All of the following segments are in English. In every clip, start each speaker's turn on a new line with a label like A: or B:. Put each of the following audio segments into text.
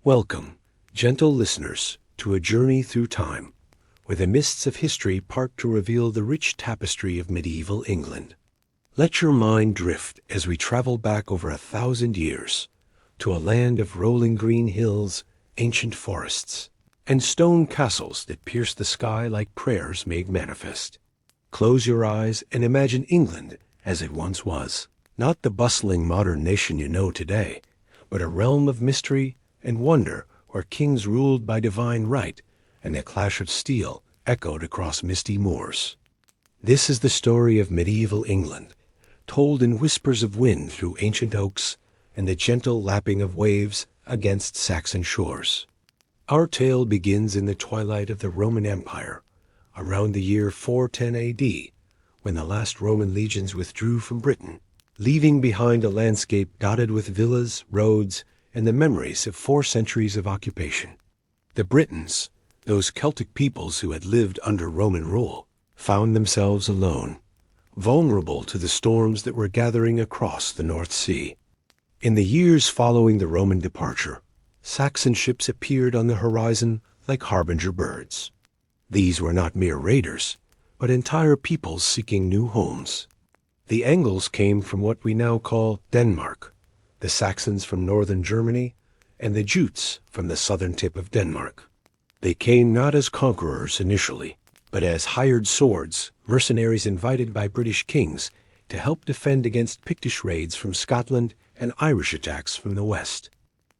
A: Welcome, gentle listeners, to a journey through time, where the mists of history part to reveal the rich tapestry of medieval England. Let your mind drift as we travel back over 1,000 years to a land of rolling green hills, ancient forests, and stone castles that pierce the sky like prayers made manifest. Close your eyes and imagine England as it once was, not the bustling modern nation you know today, but a realm of mystery and wonder where kings ruled by divine right and the clash of steel echoed across misty moors. This is the story of medieval England, told in whispers of wind through ancient oaks and the gentle lapping of waves against Saxon shores. Our tale begins in the twilight of the Roman Empire, around the year 410 AD, when the last Roman legions withdrew from Britain, leaving behind a landscape dotted with villas, roads, and the memories of 4 centuries of occupation. The Britons, those Celtic peoples who had lived under Roman rule, found themselves alone, vulnerable to the storms that were gathering across the North Sea. In the years following the Roman departure, Saxon ships appeared on the horizon like harbinger birds. These were not mere raiders, but entire peoples seeking new homes. The Angles came from what we now call Denmark, the Saxons from northern Germany, and the Jutes from the southern tip of Denmark. They came not as conquerors initially, but as hired swords, mercenaries invited by British kings to help defend against Pictish raids from Scotland and Irish attacks from the west.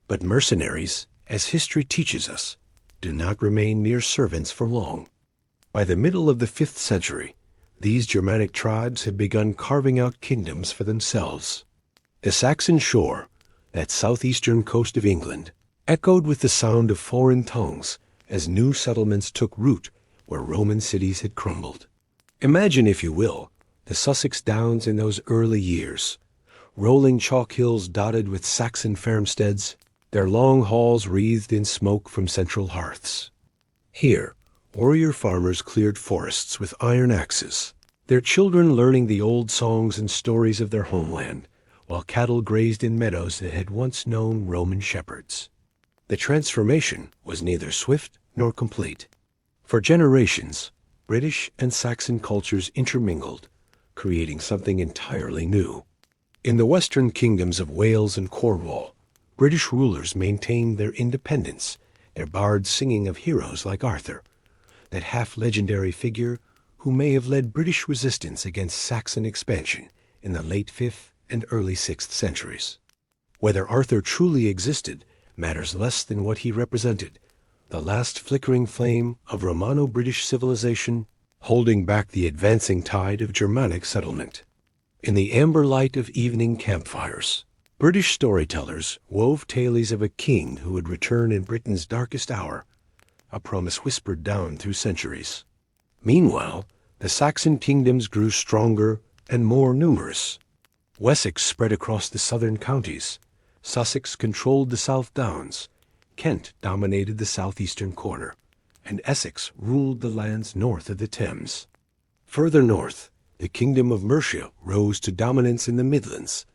A: But mercenaries, as history teaches us, do not remain mere servants for long. By the middle of the 5th century, these Germanic tribes had begun carving out kingdoms for themselves. The Saxon shore, that southeastern coast of England, echoed with the sound of foreign tongues as new settlements took root where Roman cities had crumbled. Imagine, if you will, the Sussex Downs in those early years, rolling chalk hills dotted with Saxon farmsteads, their long halls wreathed in smoke from central hearths. Here, warrior farmers cleared forests with iron axes, their children learning the old songs and stories of their homeland, while cattle grazed in meadows that had once known Roman shepherds. The transformation was neither swift nor complete. For generations, British and Saxon cultures intermingled, creating something entirely new. In the western kingdoms of Wales and Cornwall, British rulers maintained their independence, their bards singing of heroes like Arthur, that half-legendary figure who may have led British resistance against Saxon expansion in the late 5th and early 6th centuries. Whether Arthur truly existed matters less than what he represented, the last flickering flame of Romano-British civilization holding back the advancing tide of Germanic settlement. In the amber light of evening campfires, British storytellers wove tales of a king who would return in Britain's darkest hour, a promise whispered down through centuries. Meanwhile, the Saxon kingdoms grew stronger and more numerous. Wessex spread across the southern counties, Sussex controlled the South Downs, Kent dominated the southeastern corner, and Essex ruled the lands north of the Thames. Further north, the kingdom of Mercia rose to dominance in the Midlands,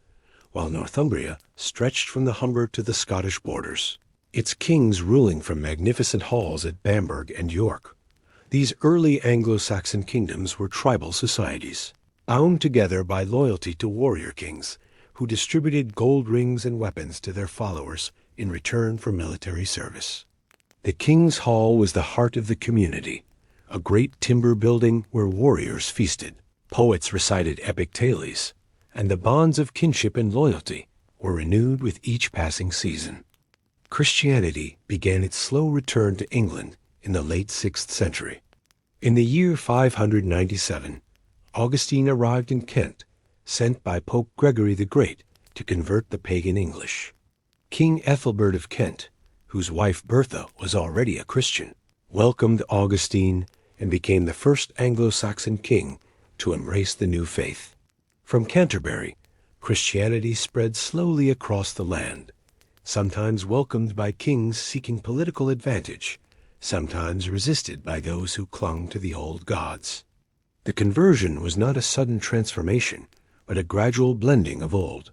A: while Northumbria stretched from the Humber to the Scottish borders, its kings ruling from magnificent halls at Bamberg and York. These early Anglo-Saxon kingdoms were tribal societies, bound together by loyalty to warrior kings who distributed gold rings and weapons to their followers in return for military service. The king's hall was the heart of the community, a great timber building where warriors feasted, poets recited epic tales, and the bonds of kinship and loyalty were renewed with each passing season. Christianity began its slow return to England in the late 6th century. In the year 597, Augustine arrived in Kent, sent by Pope Gregory the Great to convert the pagan English. King Ethelbert of Kent, whose wife Bertha was already a Christian, welcomed Augustine and became the first Anglo-Saxon king to embrace the new faith. From Canterbury, Christianity spread slowly across the land, sometimes welcomed by kings seeking political advantage, sometimes resisted by those who clung to the old gods. The conversion was not a sudden transformation, but a gradual blending of old.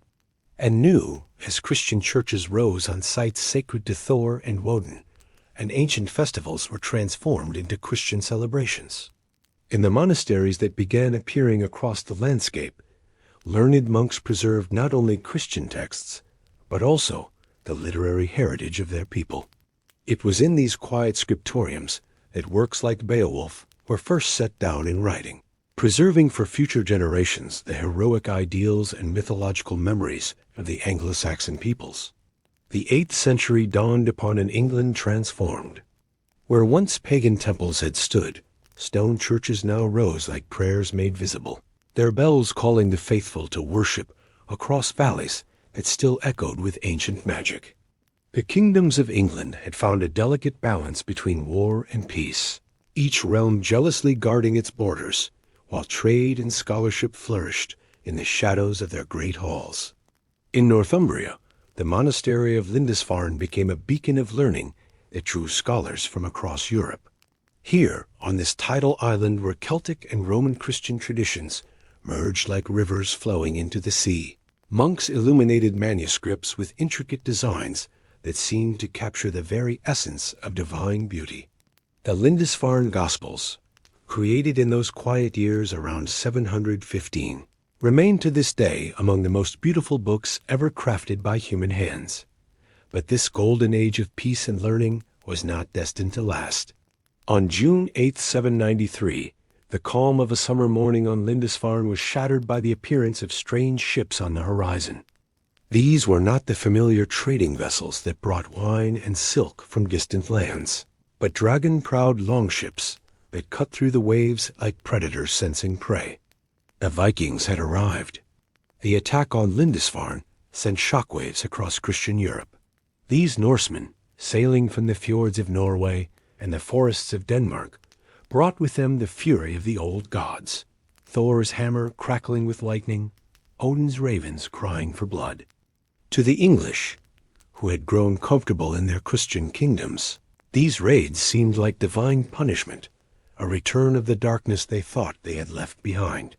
A: And new, as Christian churches rose on sites sacred to Thor and Woden, and ancient festivals were transformed into Christian celebrations. In the monasteries that began appearing across the landscape, learned monks preserved not only Christian texts, but also the literary heritage of their people. It was in these quiet scriptoriums that works like Beowulf were first set down in writing, preserving for future generations the heroic ideals and mythological memories of the Anglo-Saxon peoples. The 8th century dawned upon an England transformed. Where once pagan temples had stood, stone churches now rose like prayers made visible, their bells calling the faithful to worship across valleys that still echoed with ancient magic. The kingdoms of England had found a delicate balance between war and peace, each realm jealously guarding its borders, while trade and scholarship flourished in the shadows of their great halls. In Northumbria, the monastery of Lindisfarne became a beacon of learning that drew scholars from across Europe. Here, on this tidal island where Celtic and Roman Christian traditions merged like rivers flowing into the sea, monks illuminated manuscripts with intricate designs that seemed to capture the very essence of divine beauty. The Lindisfarne Gospels, created in those quiet years around 715, remain to this day among the most beautiful books ever crafted by human hands. But this golden age of peace and learning was not destined to last. On June 8, 793, the calm of a summer morning on Lindisfarne was shattered by the appearance of strange ships on the horizon. These were not the familiar trading vessels that brought wine and silk from distant lands, but dragon-prowed longships that cut through the waves like predators sensing prey. The Vikings had arrived. The attack on Lindisfarne sent shockwaves across Christian Europe. These Norsemen, sailing from the fjords of Norway and the forests of Denmark, brought with them the fury of the old gods, Thor's hammer crackling with lightning, Odin's ravens crying for blood. To the English, who had grown comfortable in their Christian kingdoms, these raids seemed like divine punishment, a return of the darkness they thought they had left behind.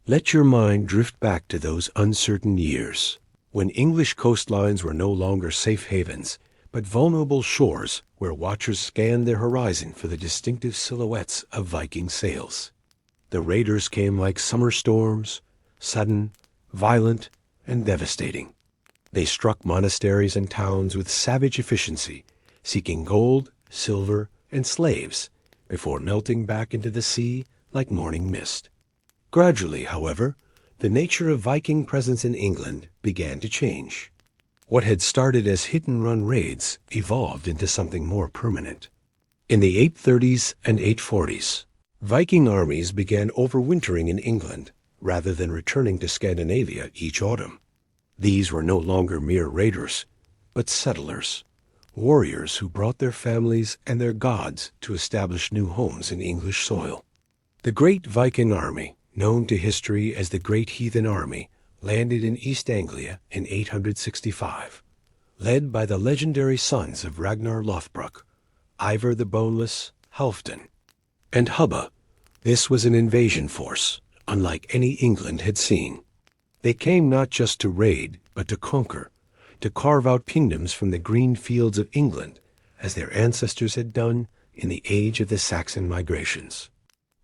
A: Let your mind drift back to those uncertain years, when English coastlines were no longer safe havens, but vulnerable shores where watchers scanned their horizon for the distinctive silhouettes of Viking sails. The raiders came like summer storms, sudden, violent, and devastating. They struck monasteries and towns with savage efficiency, seeking gold, silver, and slaves, before melting back into the sea like morning mist. Gradually, however, the nature of Viking presence in England began to change. What had started as hit-and-run raids evolved into something more permanent. In the 830s and 840s, Viking armies began overwintering in England rather than returning to Scandinavia each autumn. These were no longer mere raiders, but settlers, warriors who brought their families and their gods to establish new homes in English soil. The Great Viking Army, known to history as the Great Heathen Army, landed in East Anglia in 865, led by the legendary sons of Ragnar Lothbrok, Ivar the Boneless, Halfdan, and Hubba. This was an invasion force, unlike any England had seen. They came not just to raid, but to conquer, to carve out kingdoms from the green fields of England, as their ancestors had done in the age of the Saxon migrations.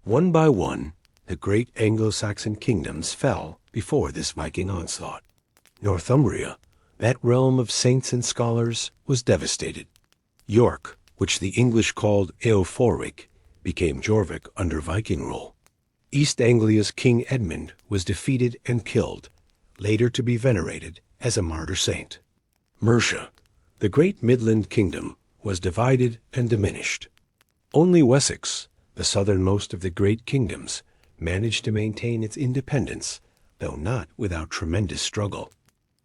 A: One by one, the great Anglo-Saxon kingdoms fell before this Viking onslaught. Northumbria, that realm of saints and scholars, was devastated. York, which the English called Eoforwic, became Jorvik under Viking rule. East Anglia's King Edmund was defeated and killed, later to be venerated as a martyr saint. Mercia, the great Midland kingdom, was divided and diminished. Only Wessex, the southernmost of the great kingdoms, managed to maintain its independence, though not without tremendous struggle.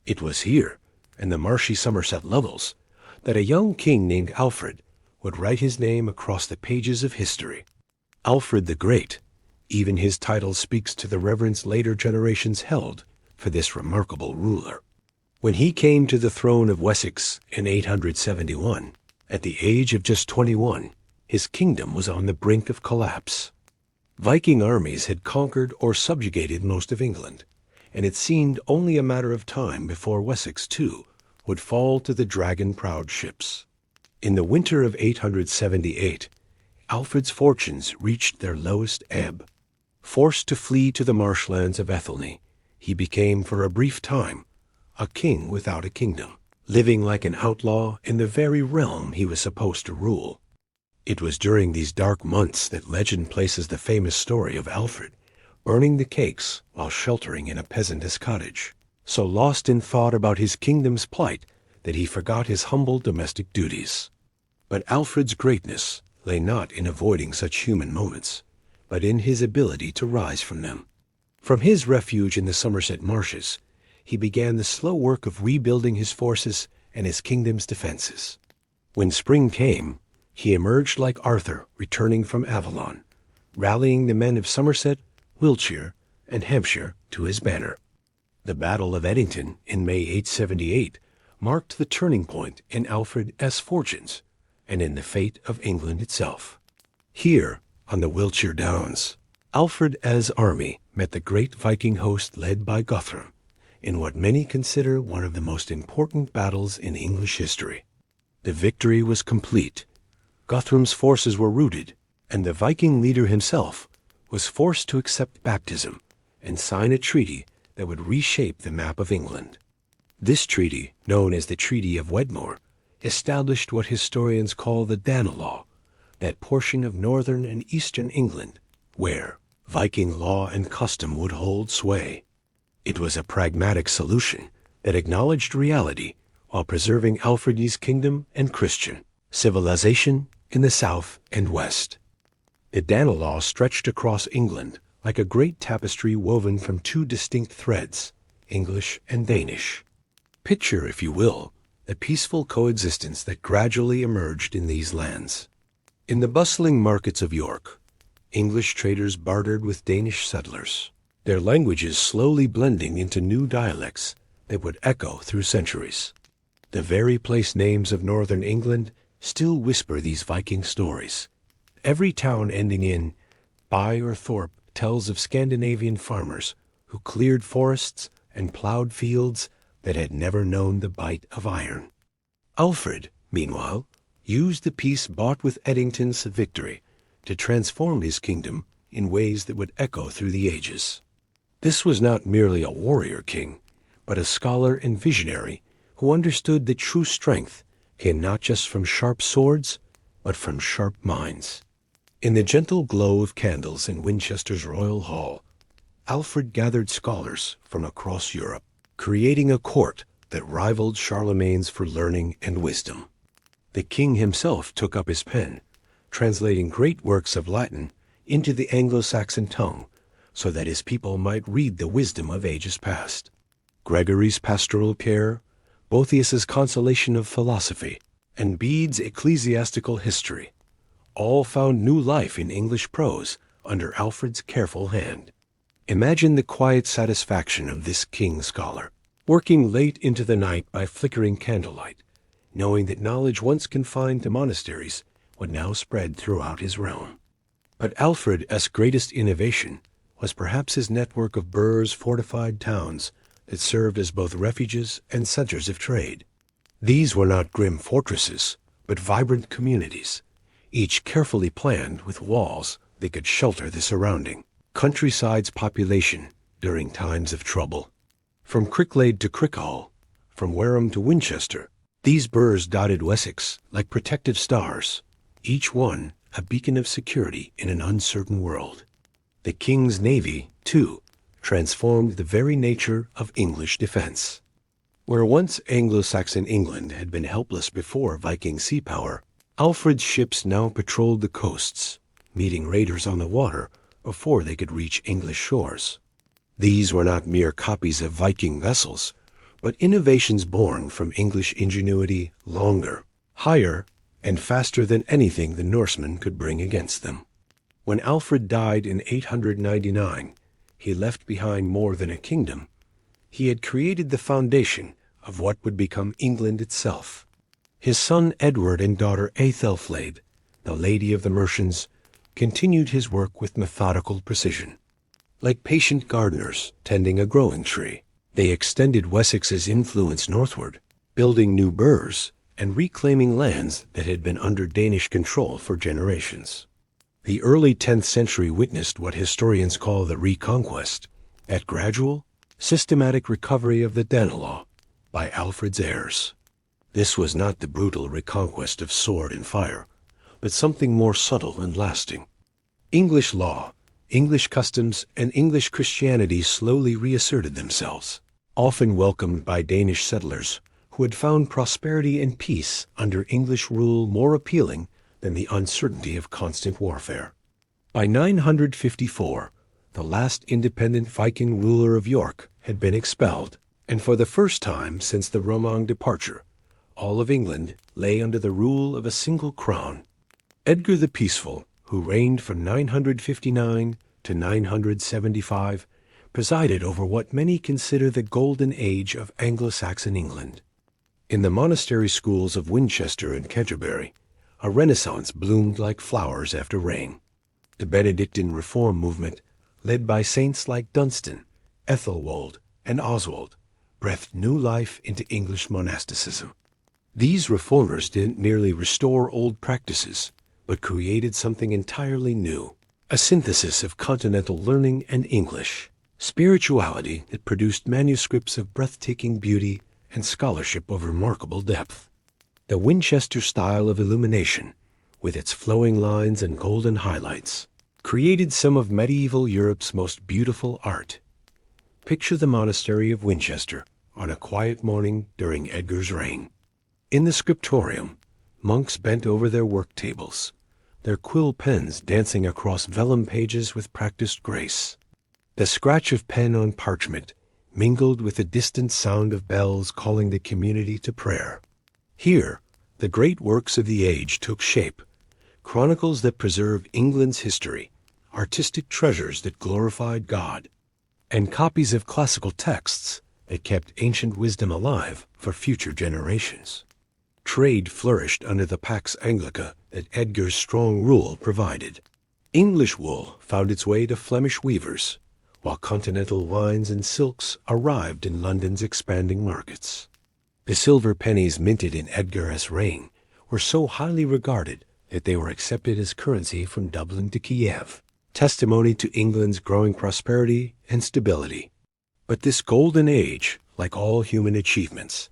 A: It was here, in the marshy Somerset levels, that a young king named Alfred would write his name across the pages of history. Alfred the Great, even his title speaks to the reverence later generations held for this remarkable ruler. When he came to the throne of Wessex in 871, at the age of just 21, his kingdom was on the brink of collapse. Viking armies had conquered or subjugated most of England, and it seemed only a matter of time before Wessex, too, would fall to the dragon-prowed ships. In the winter of 878, Alfred's fortunes reached their lowest ebb. Forced to flee to the marshlands of Athelney, he became for a brief time a king without a kingdom, living like an outlaw in the very realm he was supposed to rule. It was during these dark months that legend places the famous story of Alfred burning the cakes while sheltering in a peasant's cottage, so lost in thought about his kingdom's plight that he forgot his humble domestic duties. But Alfred's greatness lay not in avoiding such human moments, but in his ability to rise from them. From his refuge in the Somerset marshes, he began the slow work of rebuilding his forces and his kingdom's defenses. When spring came, he emerged like Arthur returning from Avalon, rallying the men of Somerset, Wiltshire, and Hampshire to his banner. The Battle of Edington in May 878 marked the turning point in Alfred's fortunes and in the fate of England itself. Here, on the Wiltshire Downs, Alfred's army met the great Viking host led by Guthrum in what many consider one of the most important battles in English history. The victory was complete. Guthrum's forces were routed, and the Viking leader himself was forced to accept baptism and sign a treaty that would reshape the map of England. This treaty, known as the Treaty of Wedmore, established what historians call the Danelaw, that portion of northern and eastern England where Viking law and custom would hold sway. It was a pragmatic solution that acknowledged reality while preserving Alfred's kingdom and Christian civilization in the south and west. The Danelaw stretched across England like a great tapestry woven from two distinct threads, English and Danish. Picture, if you will, the peaceful coexistence that gradually emerged in these lands. In the bustling markets of York, English traders bartered with Danish settlers, their languages slowly blending into new dialects that would echo through centuries. The very place names of northern England still whisper these Viking stories. Every town ending in by or thorp tells of Scandinavian farmers who cleared forests and plowed fields that had never known the bite of iron. Alfred, meanwhile, used the peace bought with Edington's victory to transform his kingdom in ways that would echo through the ages. This was not merely a warrior king, but a scholar and visionary who understood that true strength came not just from sharp swords, but from sharp minds. In the gentle glow of candles in Winchester's royal hall, Alfred gathered scholars from across Europe, creating a court that rivaled Charlemagne's for learning and wisdom. The king himself took up his pen, translating great works of Latin into the Anglo-Saxon tongue so that his people might read the wisdom of ages past. Gregory's pastoral care, Boethius's consolation of philosophy, and Bede's ecclesiastical history all found new life in English prose under Alfred's careful hand. Imagine the quiet satisfaction of this king scholar, working late into the night by flickering candlelight, knowing that knowledge once confined to monasteries would now spread throughout his realm. But Alfred's greatest innovation was perhaps his network of burhs, fortified towns that served as both refuges and centers of trade. These were not grim fortresses, but vibrant communities, each carefully planned with walls that could shelter the surrounding countryside's population during times of trouble. From Cricklade to Crickhall, from Wareham to Winchester, these burhs dotted Wessex like protective stars, each one a beacon of security in an uncertain world. The king's navy, too, transformed the very nature of English defense. Where once Anglo-Saxon England had been helpless before Viking sea power, Alfred's ships now patrolled the coasts, meeting raiders on the water before they could reach English shores. These were not mere copies of Viking vessels, but innovations born from English ingenuity longer, higher, and faster than anything the Norsemen could bring against them. When Alfred died in 899, he left behind more than a kingdom. He had created the foundation of what would become England itself. His son Edward and daughter Aethelflaed, the Lady of the Mercians, continued his work with methodical precision. like patient gardeners tending a growing tree. They extended Wessex's influence northward, building new burghs and reclaiming lands that had been under Danish control for generations. The early 10th century witnessed what historians call the Reconquest, that gradual, systematic recovery of the Danelaw by Alfred's heirs. This was not the brutal reconquest of sword and fire, but something more subtle and lasting. English law, English customs, and English Christianity slowly reasserted themselves, often welcomed by Danish settlers who had found prosperity and peace under English rule more appealing than the uncertainty of constant warfare. By 954, the last independent Viking ruler of York had been expelled, and for the first time since the Romang departure, all of England lay under the rule of a single crown. Edgar the Peaceful, who reigned from 959 to 975, presided over what many consider the golden age of Anglo-Saxon England. In the monastery schools of Winchester and Canterbury, a renaissance bloomed like flowers after rain. The Benedictine reform movement, led by saints like Dunstan, Ethelwold, and Oswald, breathed new life into English monasticism. These reformers didn't merely restore old practices, but created something entirely new, a synthesis of continental learning and English, spirituality that produced manuscripts of breathtaking beauty and scholarship of remarkable depth. The Winchester style of illumination, with its flowing lines and golden highlights, created some of medieval Europe's most beautiful art. Picture the monastery of Winchester on a quiet morning during Edgar's reign. In the scriptorium, monks bent over their work tables, their quill pens dancing across vellum pages with practiced grace. The scratch of pen on parchment mingled with the distant sound of bells calling the community to prayer. Here, the great works of the age took shape, chronicles that preserve England's history, artistic treasures that glorified God, and copies of classical texts that kept ancient wisdom alive for future generations. Trade flourished under the Pax Anglica that Edgar's strong rule provided. English wool found its way to Flemish weavers, while continental wines and silks arrived in London's expanding markets. The silver pennies minted in Edgar's reign were so highly regarded that they were accepted as currency from Dublin to Kiev, testimony to England's growing prosperity and stability. But this golden age, like all human achievements,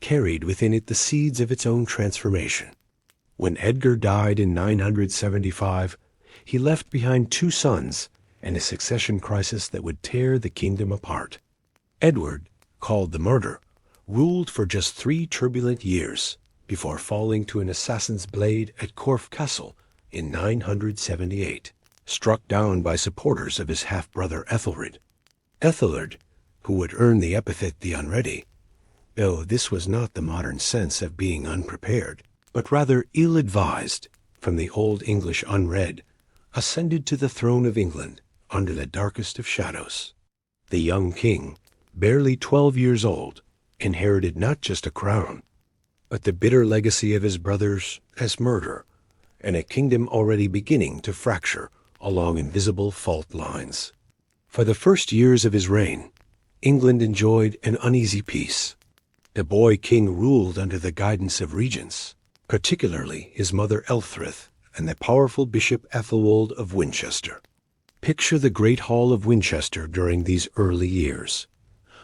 A: carried within it the seeds of its own transformation. When Edgar died in 975, he left behind 2 sons and a succession crisis that would tear the kingdom apart. Edward, called the Martyr, ruled for just 3 turbulent years before falling to an assassin's blade at Corfe Castle in 978, struck down by supporters of his half-brother Ethelred. Ethelred, who would earn the epithet the Unready, though this was not the modern sense of being unprepared, but rather ill-advised, from the Old English unread, ascended to the throne of England under the darkest of shadows. The young king, barely 12 years old, inherited not just a crown, but the bitter legacy of his brothers as murderer, and a kingdom already beginning to fracture along invisible fault lines. For the first years of his reign, England enjoyed an uneasy peace. The boy king ruled under the guidance of regents, particularly his mother Elfrith and the powerful Bishop Ethelwold of Winchester. Picture the great hall of Winchester during these early years,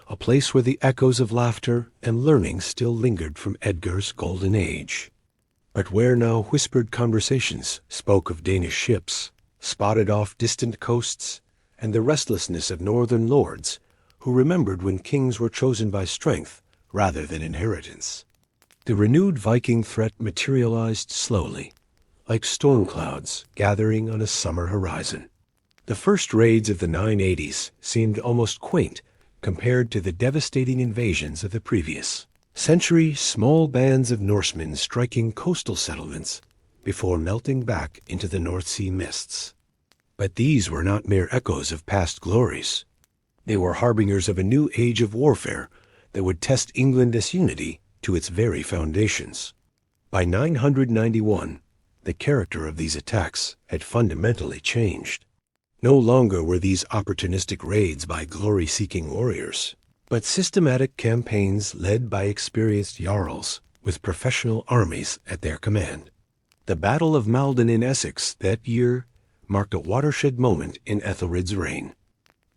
A: a place where the echoes of laughter and learning still lingered from Edgar's golden age, but where now whispered conversations spoke of Danish ships, spotted off distant coasts, and the restlessness of northern lords who remembered when kings were chosen by strength rather than inheritance. The renewed Viking threat materialized slowly, like storm clouds gathering on a summer horizon. The first raids of the 980s seemed almost quaint compared to the devastating invasions of the previous century, small bands of Norsemen striking coastal settlements before melting back into the North Sea mists. But these were not mere echoes of past glories. They were harbingers of a new age of warfare that would test England's unity to its very foundations. By 991, the character of these attacks had fundamentally changed. No longer were these opportunistic raids by glory-seeking warriors, but systematic campaigns led by experienced jarls with professional armies at their command. The Battle of Maldon in Essex that year marked a watershed moment in Ethelred's reign.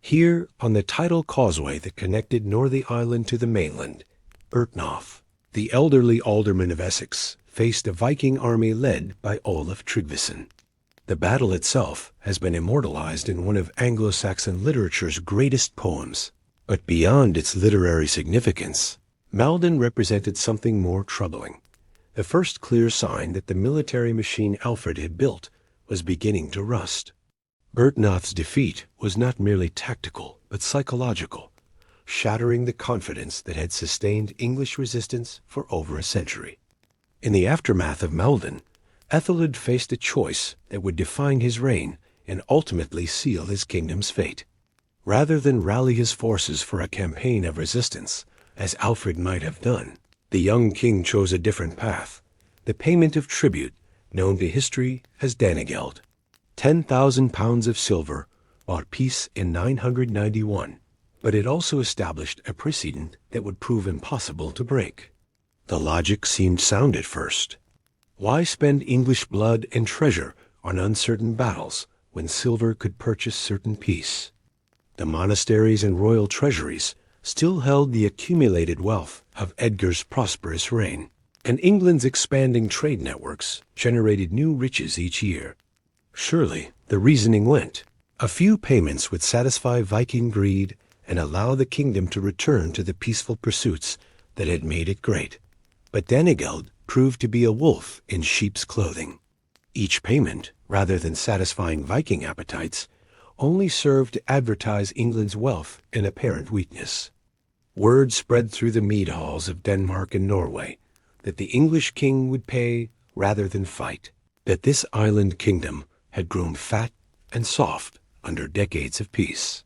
A: Here, on the tidal causeway that connected Northey Island to the mainland, Byrhtnoth, the elderly alderman of Essex, faced a Viking army led by Olaf Tryggvason. The battle itself has been immortalized in one of Anglo-Saxon literature's greatest poems. But beyond its literary significance, Maldon represented something more troubling. The first clear sign that the military machine Alfred had built was beginning to rust. Byrhtnoth's defeat was not merely tactical, but psychological, shattering the confidence that had sustained English resistance for over a century. In the aftermath of Maldon, Ethelred faced a choice that would define his reign and ultimately seal his kingdom's fate. Rather than rally his forces for a campaign of resistance, as Alfred might have done, the young king chose a different path, the payment of tribute, known to history as Danegeld. 10,000 pounds of silver bought peace in 991, but it also established a precedent that would prove impossible to break. The logic seemed sound at first. Why spend English blood and treasure on uncertain battles when silver could purchase certain peace? The monasteries and royal treasuries still held the accumulated wealth of Edgar's prosperous reign, and England's expanding trade networks generated new riches each year. Surely, the reasoning went, a few payments would satisfy Viking greed and allow the kingdom to return to the peaceful pursuits that had made it great. But Danegeld proved to be a wolf in sheep's clothing. Each payment, rather than satisfying Viking appetites, only served to advertise England's wealth and apparent weakness. Word spread through the mead halls of Denmark and Norway that the English king would pay rather than fight, that this island kingdom had grown fat and soft under decades of peace.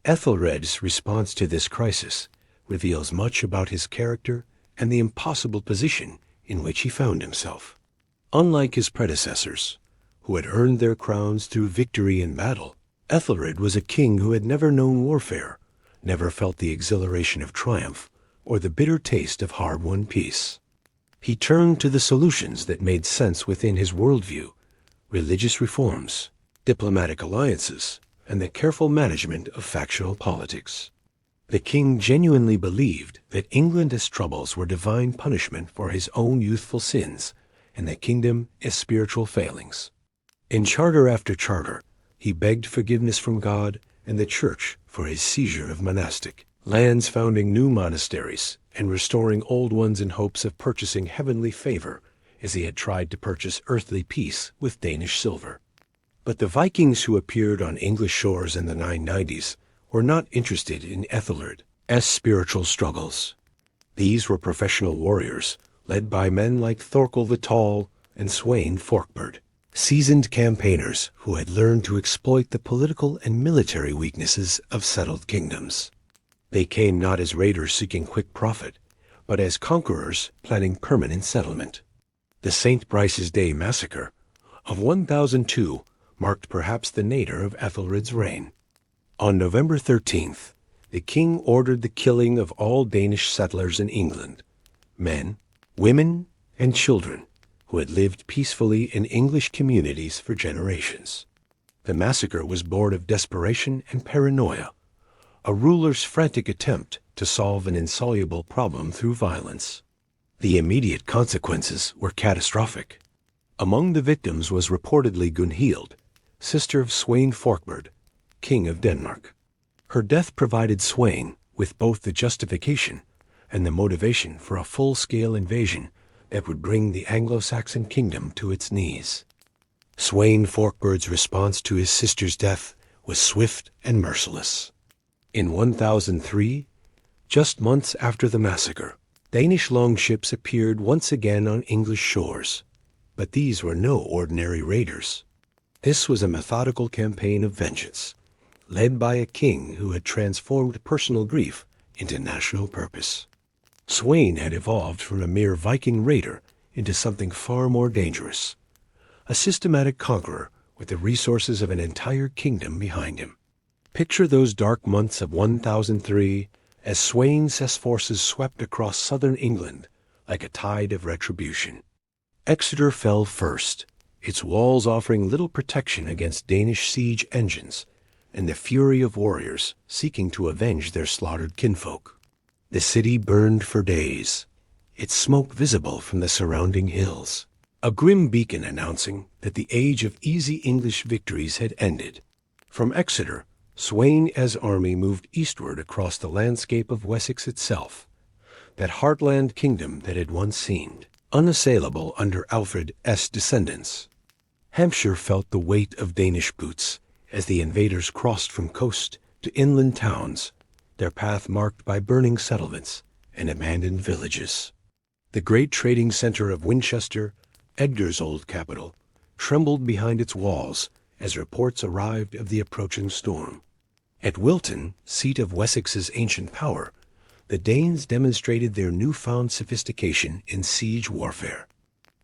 A: Ethelred's response to this crisis reveals much about his character and the impossible position in which he found himself. Unlike his predecessors, who had earned their crowns through victory in battle, Ethelred was a king who had never known warfare, never felt the exhilaration of triumph, or the bitter taste of hard-won peace. He turned to the solutions that made sense within his worldview: religious reforms, diplomatic alliances, and the careful management of factional politics. The king genuinely believed that England's troubles were divine punishment for his own youthful sins, and the kingdom as spiritual failings. In charter after charter, he begged forgiveness from God and the Church for his seizure of monastic lands, founding new monasteries and restoring old ones in hopes of purchasing heavenly favor, as he had tried to purchase earthly peace with Danish silver. But the Vikings who appeared on English shores in the 990s were not interested in Ethelred's spiritual struggles. These were professional warriors, led by men like Thorkel the Tall and Sweyn Forkbeard, seasoned campaigners who had learned to exploit the political and military weaknesses of settled kingdoms. They came not as raiders seeking quick profit, but as conquerors planning permanent settlement. The St. Brice's Day massacre of 1002 marked perhaps the nadir of Ethelred's reign. On November 13th, the king ordered the killing of all Danish settlers in England, men, women, and children who had lived peacefully in English communities for generations. The massacre was born of desperation and paranoia, a ruler's frantic attempt to solve an insoluble problem through violence. The immediate consequences were catastrophic. Among the victims was reportedly Gunhild, sister of Sweyn Forkbeard, king of Denmark. Her death provided Sweyn with both the justification and the motivation for a full-scale invasion that would bring the Anglo-Saxon kingdom to its knees. Sweyn Forkbeard's response to his sister's death was swift and merciless. In 1003, just months after the massacre, Danish longships appeared once again on English shores, but these were no ordinary raiders. This was a methodical campaign of vengeance, led by a king who had transformed personal grief into national purpose. Sweyn had evolved from a mere Viking raider into something far more dangerous, a systematic conqueror with the resources of an entire kingdom behind him. Picture those dark months of 1003 as Sweyn's forces swept across southern England like a tide of retribution. Exeter fell first, its walls offering little protection against Danish siege engines and the fury of warriors seeking to avenge their slaughtered kinfolk. The city burned for days, its smoke visible from the surrounding hills, a grim beacon announcing that the age of easy English victories had ended. From Exeter, Sweyn's army moved eastward across the landscape of Wessex itself, that heartland kingdom that had once seemed unassailable under Alfred's descendants. Hampshire felt the weight of Danish boots as the invaders crossed from coast to inland towns, their path marked by burning settlements and abandoned villages. The great trading center of Winchester, Edgar's old capital, trembled behind its walls as reports arrived of the approaching storm. At Wilton, seat of Wessex's ancient power, the Danes demonstrated their newfound sophistication in siege warfare.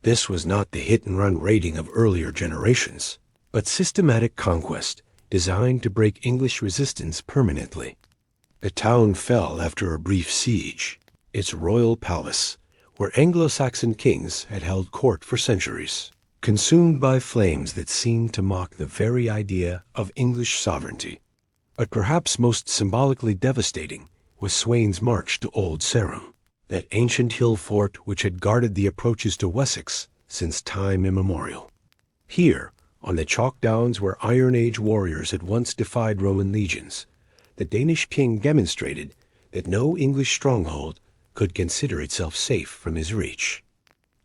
A: This was not the hit-and-run raiding of earlier generations, but systematic conquest designed to break English resistance permanently. The town fell after a brief siege, its royal palace, where Anglo-Saxon kings had held court for centuries, consumed by flames that seemed to mock the very idea of English sovereignty. But perhaps most symbolically devastating was Sweyn's march to Old Sarum, that ancient hill fort which had guarded the approaches to Wessex since time immemorial. Here, on the chalk downs where Iron Age warriors had once defied Roman legions, the Danish king demonstrated that no English stronghold could consider itself safe from his reach.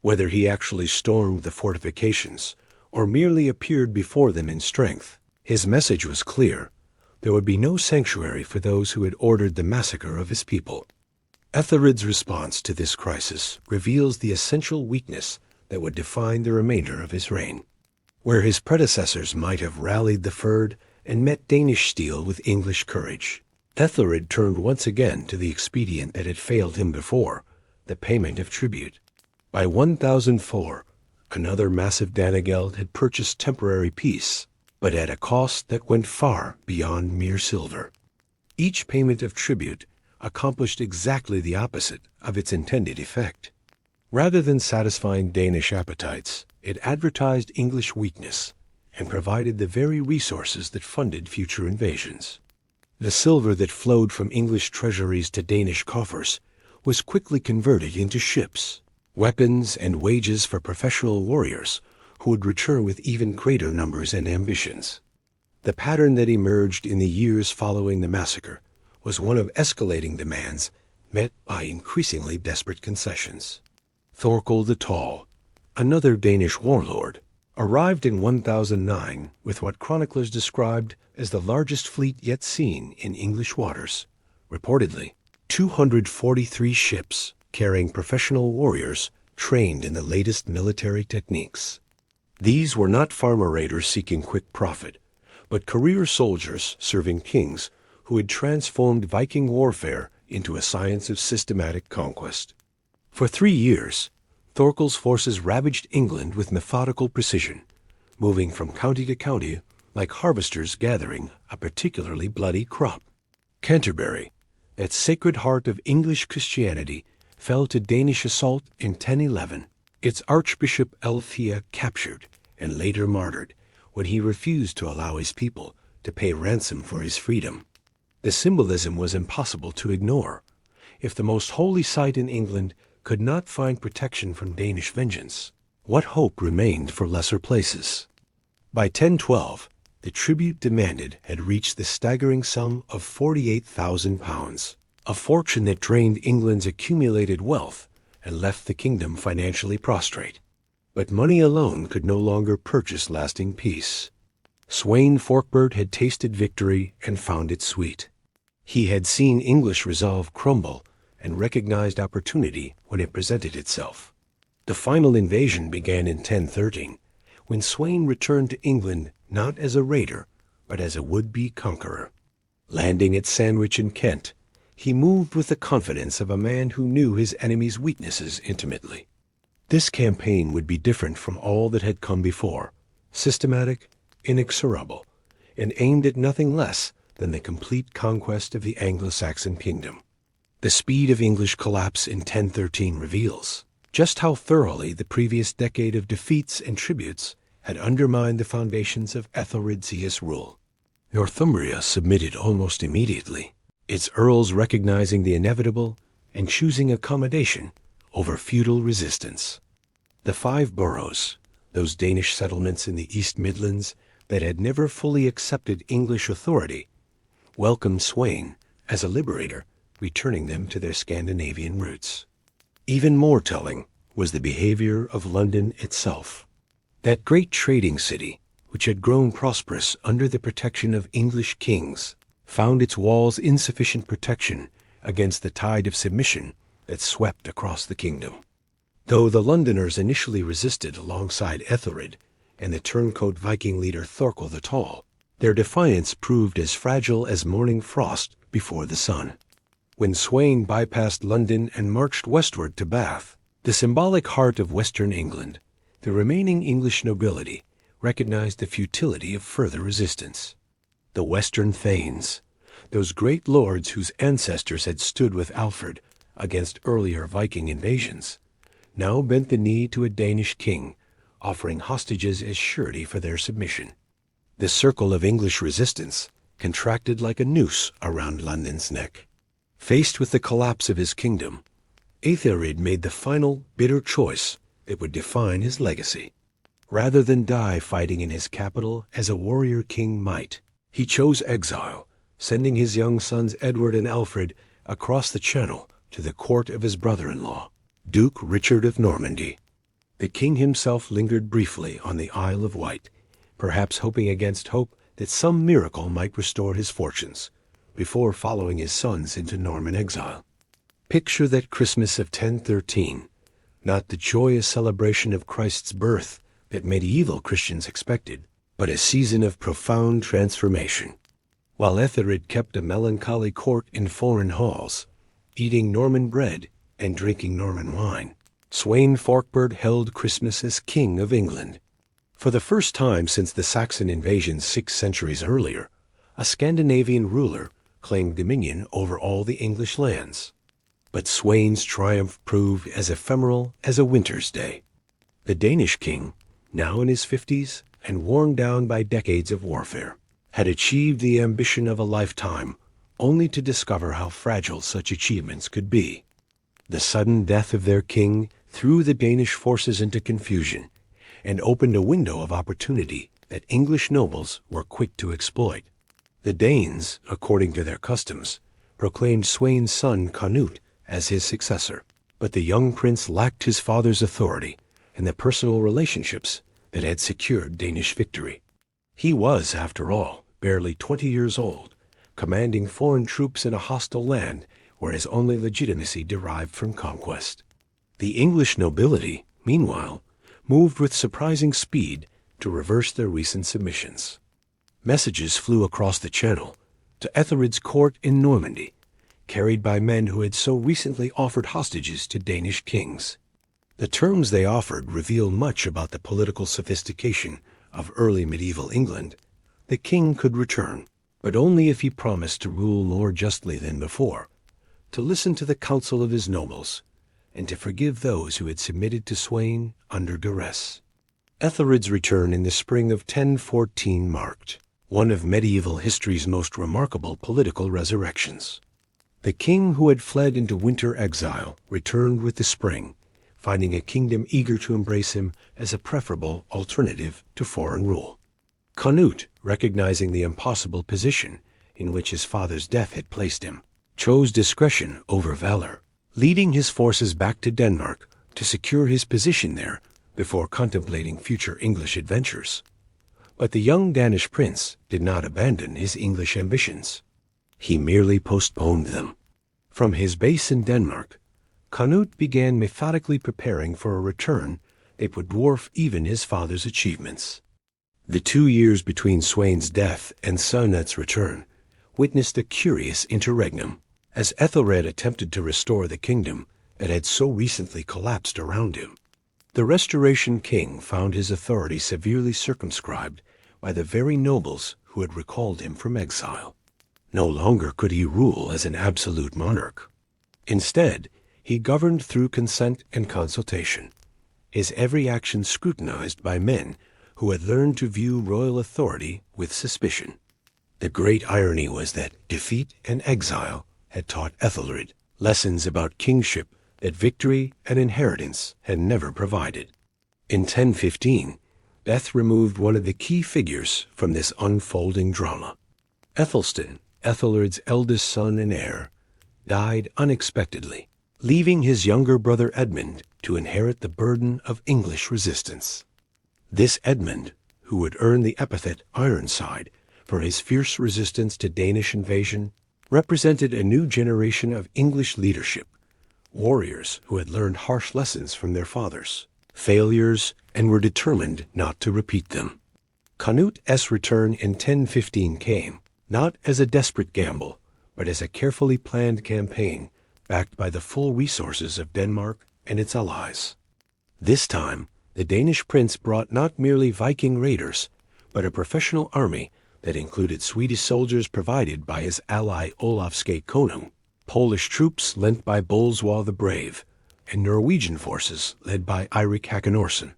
A: Whether he actually stormed the fortifications or merely appeared before them in strength, his message was clear. There would be no sanctuary for those who had ordered the massacre of his people. Ethelred's response to this crisis reveals the essential weakness that would define the remainder of his reign. Where his predecessors might have rallied the Fyrd and met Danish steel with English courage, Ethelred turned once again to the expedient that had failed him before, the payment of tribute. By 1004, another massive Danegeld had purchased temporary peace, but at a cost that went far beyond mere silver. Each payment of tribute accomplished exactly the opposite of its intended effect. Rather than satisfying Danish appetites, it advertised English weakness and provided the very resources that funded future invasions. The silver that flowed from English treasuries to Danish coffers was quickly converted into ships, weapons, and wages for professional warriors who would return with even greater numbers and ambitions. The pattern that emerged in the years following the massacre was one of escalating demands met by increasingly desperate concessions. Thorkel the Tall, another Danish warlord, arrived in 1009 with what chroniclers described as the largest fleet yet seen in English waters, reportedly 243 ships carrying professional warriors trained in the latest military techniques. These were not farmer raiders seeking quick profit, but career soldiers serving kings who had transformed Viking warfare into a science of systematic conquest. For 3 years, Thorkel's forces ravaged England with methodical precision, moving from county to county like harvesters gathering a particularly bloody crop. Canterbury, that sacred heart of English Christianity, fell to Danish assault in 1011, its Archbishop Elfhea captured and later martyred when he refused to allow his people to pay ransom for his freedom. The symbolism was impossible to ignore. If the most holy site in England could not find protection from Danish vengeance, what hope remained for lesser places? By 1012, the tribute demanded had reached the staggering sum of £48,000, a fortune that drained England's accumulated wealth and left the kingdom financially prostrate. But money alone could no longer purchase lasting peace. Sweyn Forkbeard had tasted victory and found it sweet. He had seen English resolve crumble and recognized opportunity when it presented itself. The final invasion began in 1013, when Sweyn returned to England not as a raider, but as a would-be conqueror. Landing at Sandwich in Kent, he moved with the confidence of a man who knew his enemy's weaknesses intimately. This campaign would be different from all that had come before, systematic, inexorable, and aimed at nothing less than the complete conquest of the Anglo-Saxon kingdom. The speed of English collapse in 1013 reveals just how thoroughly the previous decade of defeats and tributes had undermined the foundations of Ethelred's rule. Northumbria submitted almost immediately, its earls recognizing the inevitable and choosing accommodation over feudal resistance. The Five Boroughs, those Danish settlements in the East Midlands that had never fully accepted English authority, welcomed Sweyn as a liberator, returning them to their Scandinavian roots. Even more telling was the behavior of London itself. That great trading city, which had grown prosperous under the protection of English kings, found its walls insufficient protection against the tide of submission that swept across the kingdom. Though the Londoners initially resisted alongside Ethelred and the turncoat Viking leader Thorkel the Tall, their defiance proved as fragile as morning frost before the sun. When Sweyn bypassed London and marched westward to Bath, the symbolic heart of western England, the remaining English nobility recognized the futility of further resistance. The western thanes, those great lords whose ancestors had stood with Alfred against earlier Viking invasions, now bent the knee to a Danish king, offering hostages as surety for their submission. The circle of English resistance contracted like a noose around London's neck. Faced with the collapse of his kingdom, Ethelred made the final bitter choice that would define his legacy. Rather than die fighting in his capital as a warrior king might, he chose exile, sending his young sons Edward and Alfred across the Channel to the court of his brother-in-law, Duke Richard of Normandy. The king himself lingered briefly on the Isle of Wight, perhaps hoping against hope that some miracle might restore his fortunes, before following his sons into Norman exile. Picture that Christmas of 1013, not the joyous celebration of Christ's birth that medieval Christians expected, but a season of profound transformation. While Ethelred kept a melancholy court in foreign halls, eating Norman bread and drinking Norman wine, Sweyn Forkbeard held Christmas as King of England. For the first time since the Saxon invasion 6 centuries earlier, a Scandinavian ruler claimed dominion over all the English lands. But Sweyn's triumph proved as ephemeral as a winter's day. The Danish king, now in his 50s and worn down by decades of warfare, had achieved the ambition of a lifetime, only to discover how fragile such achievements could be. The sudden death of their king threw the Danish forces into confusion and opened a window of opportunity that English nobles were quick to exploit. The Danes, according to their customs, proclaimed Sweyn's son Canute as his successor, but the young prince lacked his father's authority and the personal relationships that had secured Danish victory. He was, after all, barely 20 years old, commanding foreign troops in a hostile land where his only legitimacy derived from conquest. The English nobility, meanwhile, moved with surprising speed to reverse their recent submissions. Messages flew across the Channel to Ethelred's court in Normandy, carried by men who had so recently offered hostages to Danish kings. The terms they offered reveal much about the political sophistication of early medieval England. The king could return, but only if he promised to rule more justly than before, to listen to the counsel of his nobles, and to forgive those who had submitted to Sweyn under duress. Ethelred's return in the spring of 1014 marked one of medieval history's most remarkable political resurrections. The king who had fled into winter exile returned with the spring, finding a kingdom eager to embrace him as a preferable alternative to foreign rule. Canute, recognizing the impossible position in which his father's death had placed him, chose discretion over valor, leading his forces back to Denmark to secure his position there before contemplating future English adventures. But the young Danish prince did not abandon his English ambitions. He merely postponed them. From his base in Denmark, Canute began methodically preparing for a return that would dwarf even his father's achievements. The 2 years between Sweyn's death and Sunet's return witnessed a curious interregnum, as Ethelred attempted to restore the kingdom that had so recently collapsed around him. The Restoration King found his authority severely circumscribed by the very nobles who had recalled him from exile. No longer could he rule as an absolute monarch. Instead, he governed through consent and consultation, his every action scrutinized by men who had learned to view royal authority with suspicion. The great irony was that defeat and exile had taught Ethelred lessons about kingship that victory and inheritance had never provided. In 1015, death removed one of the key figures from this unfolding drama. Ethelstan, Ethelred's eldest son and heir, died unexpectedly, leaving his younger brother Edmund to inherit the burden of English resistance. This Edmund, who would earn the epithet Ironside for his fierce resistance to Danish invasion, represented a new generation of English leadership, warriors who had learned harsh lessons from their fathers, failures, and were determined not to repeat them. Canut's return in 1015 came, not as a desperate gamble, but as a carefully planned campaign backed by the full resources of Denmark and its allies. This time, the Danish prince brought not merely Viking raiders, but a professional army that included Swedish soldiers provided by his ally Olaf Skate-Konung, Polish troops lent by Bolesław the Brave, and Norwegian forces led by Eirik Hakkonarson.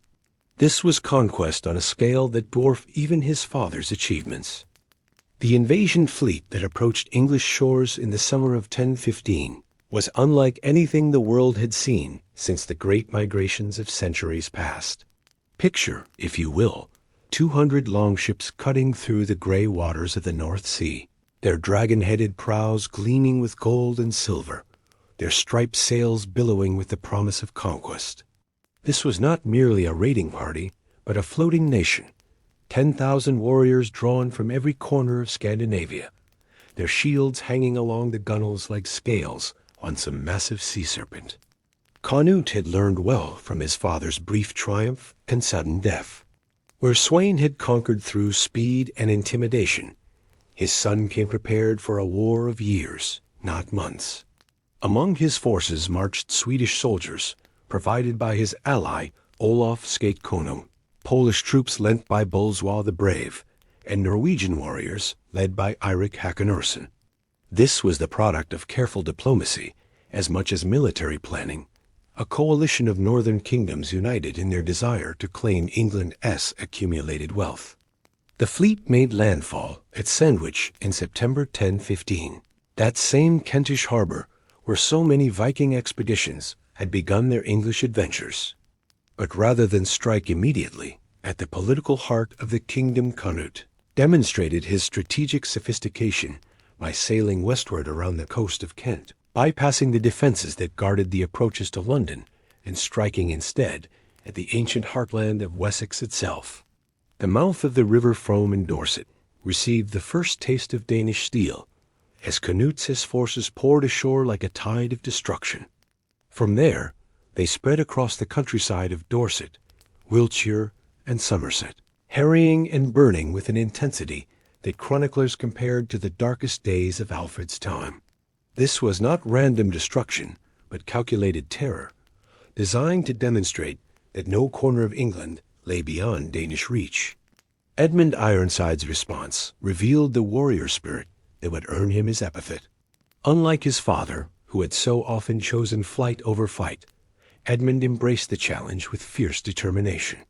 A: This was conquest on a scale that dwarfed even his father's achievements. The invasion fleet that approached English shores in the summer of 1015 was unlike anything the world had seen since the great migrations of centuries past. Picture, if you will, 200 longships cutting through the gray waters of the North Sea, their dragon-headed prows gleaming with gold and silver, their striped sails billowing with the promise of conquest. This was not merely a raiding party, but a floating nation, 10,000 warriors drawn from every corner of Scandinavia, their shields hanging along the gunwales like scales on some massive sea serpent. Canute had learned well from his father's brief triumph and sudden death. Where Sweyn had conquered through speed and intimidation, his son came prepared for a war of years, not months. Among his forces marched Swedish soldiers, provided by his ally Olaf Skate-Konung, Polish troops lent by Bolesław the Brave, and Norwegian warriors led by Eirik Hakkonarson. This was the product of careful diplomacy, as much as military planning, a coalition of northern kingdoms united in their desire to claim England's accumulated wealth. The fleet made landfall at Sandwich in September 1015, that same Kentish harbor where so many Viking expeditions had begun their English adventures. But rather than strike immediately at the political heart of the kingdom, Canute demonstrated his strategic sophistication by sailing westward around the coast of Kent, bypassing the defenses that guarded the approaches to London and striking instead at the ancient heartland of Wessex itself. The mouth of the River Frome in Dorset received the first taste of Danish steel as Canute's forces poured ashore like a tide of destruction. From there, they spread across the countryside of Dorset, Wiltshire, and Somerset, harrying and burning with an intensity that chroniclers compared to the darkest days of Alfred's time. This was not random destruction, but calculated terror, designed to demonstrate that no corner of England lay beyond Danish reach. Edmund Ironside's response revealed the warrior spirit that would earn him his epithet. Unlike his father, who had so often chosen flight over fight, Edmund embraced the challenge with fierce determination.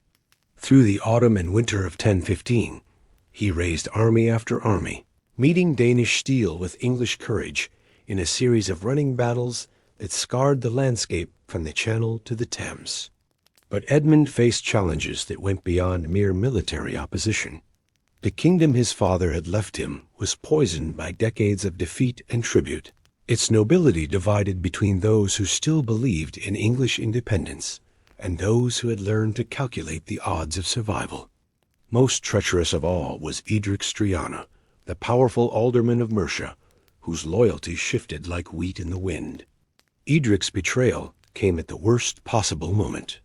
A: Through the autumn and winter of 1015, he raised army after army, meeting Danish steel with English courage in a series of running battles that scarred the landscape from the Channel to the Thames. But Edmund faced challenges that went beyond mere military opposition. The kingdom his father had left him was poisoned by decades of defeat and tribute, its nobility divided between those who still believed in English independence and those who had learned to calculate the odds of survival. Most treacherous of all was Edric Striana, the powerful alderman of Mercia, whose loyalty shifted like wheat in the wind. Edric's betrayal came at the worst possible moment.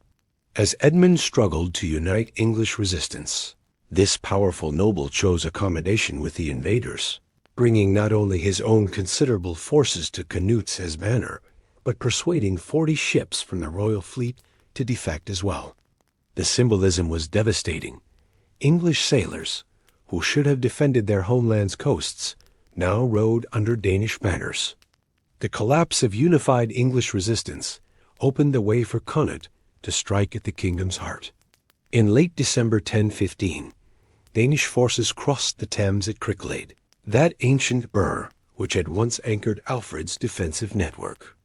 A: As Edmund struggled to unite English resistance, this powerful noble chose accommodation with the invaders, bringing not only his own considerable forces to Canute's banner, but persuading 40 ships from the royal fleet to defect as well. The symbolism was devastating. English sailors, who should have defended their homeland's coasts, now rode under Danish banners. The collapse of unified English resistance opened the way for Cnut to strike at the kingdom's heart. In late December 1015, Danish forces crossed the Thames at Cricklade, that ancient burh which had once anchored Alfred's defensive network.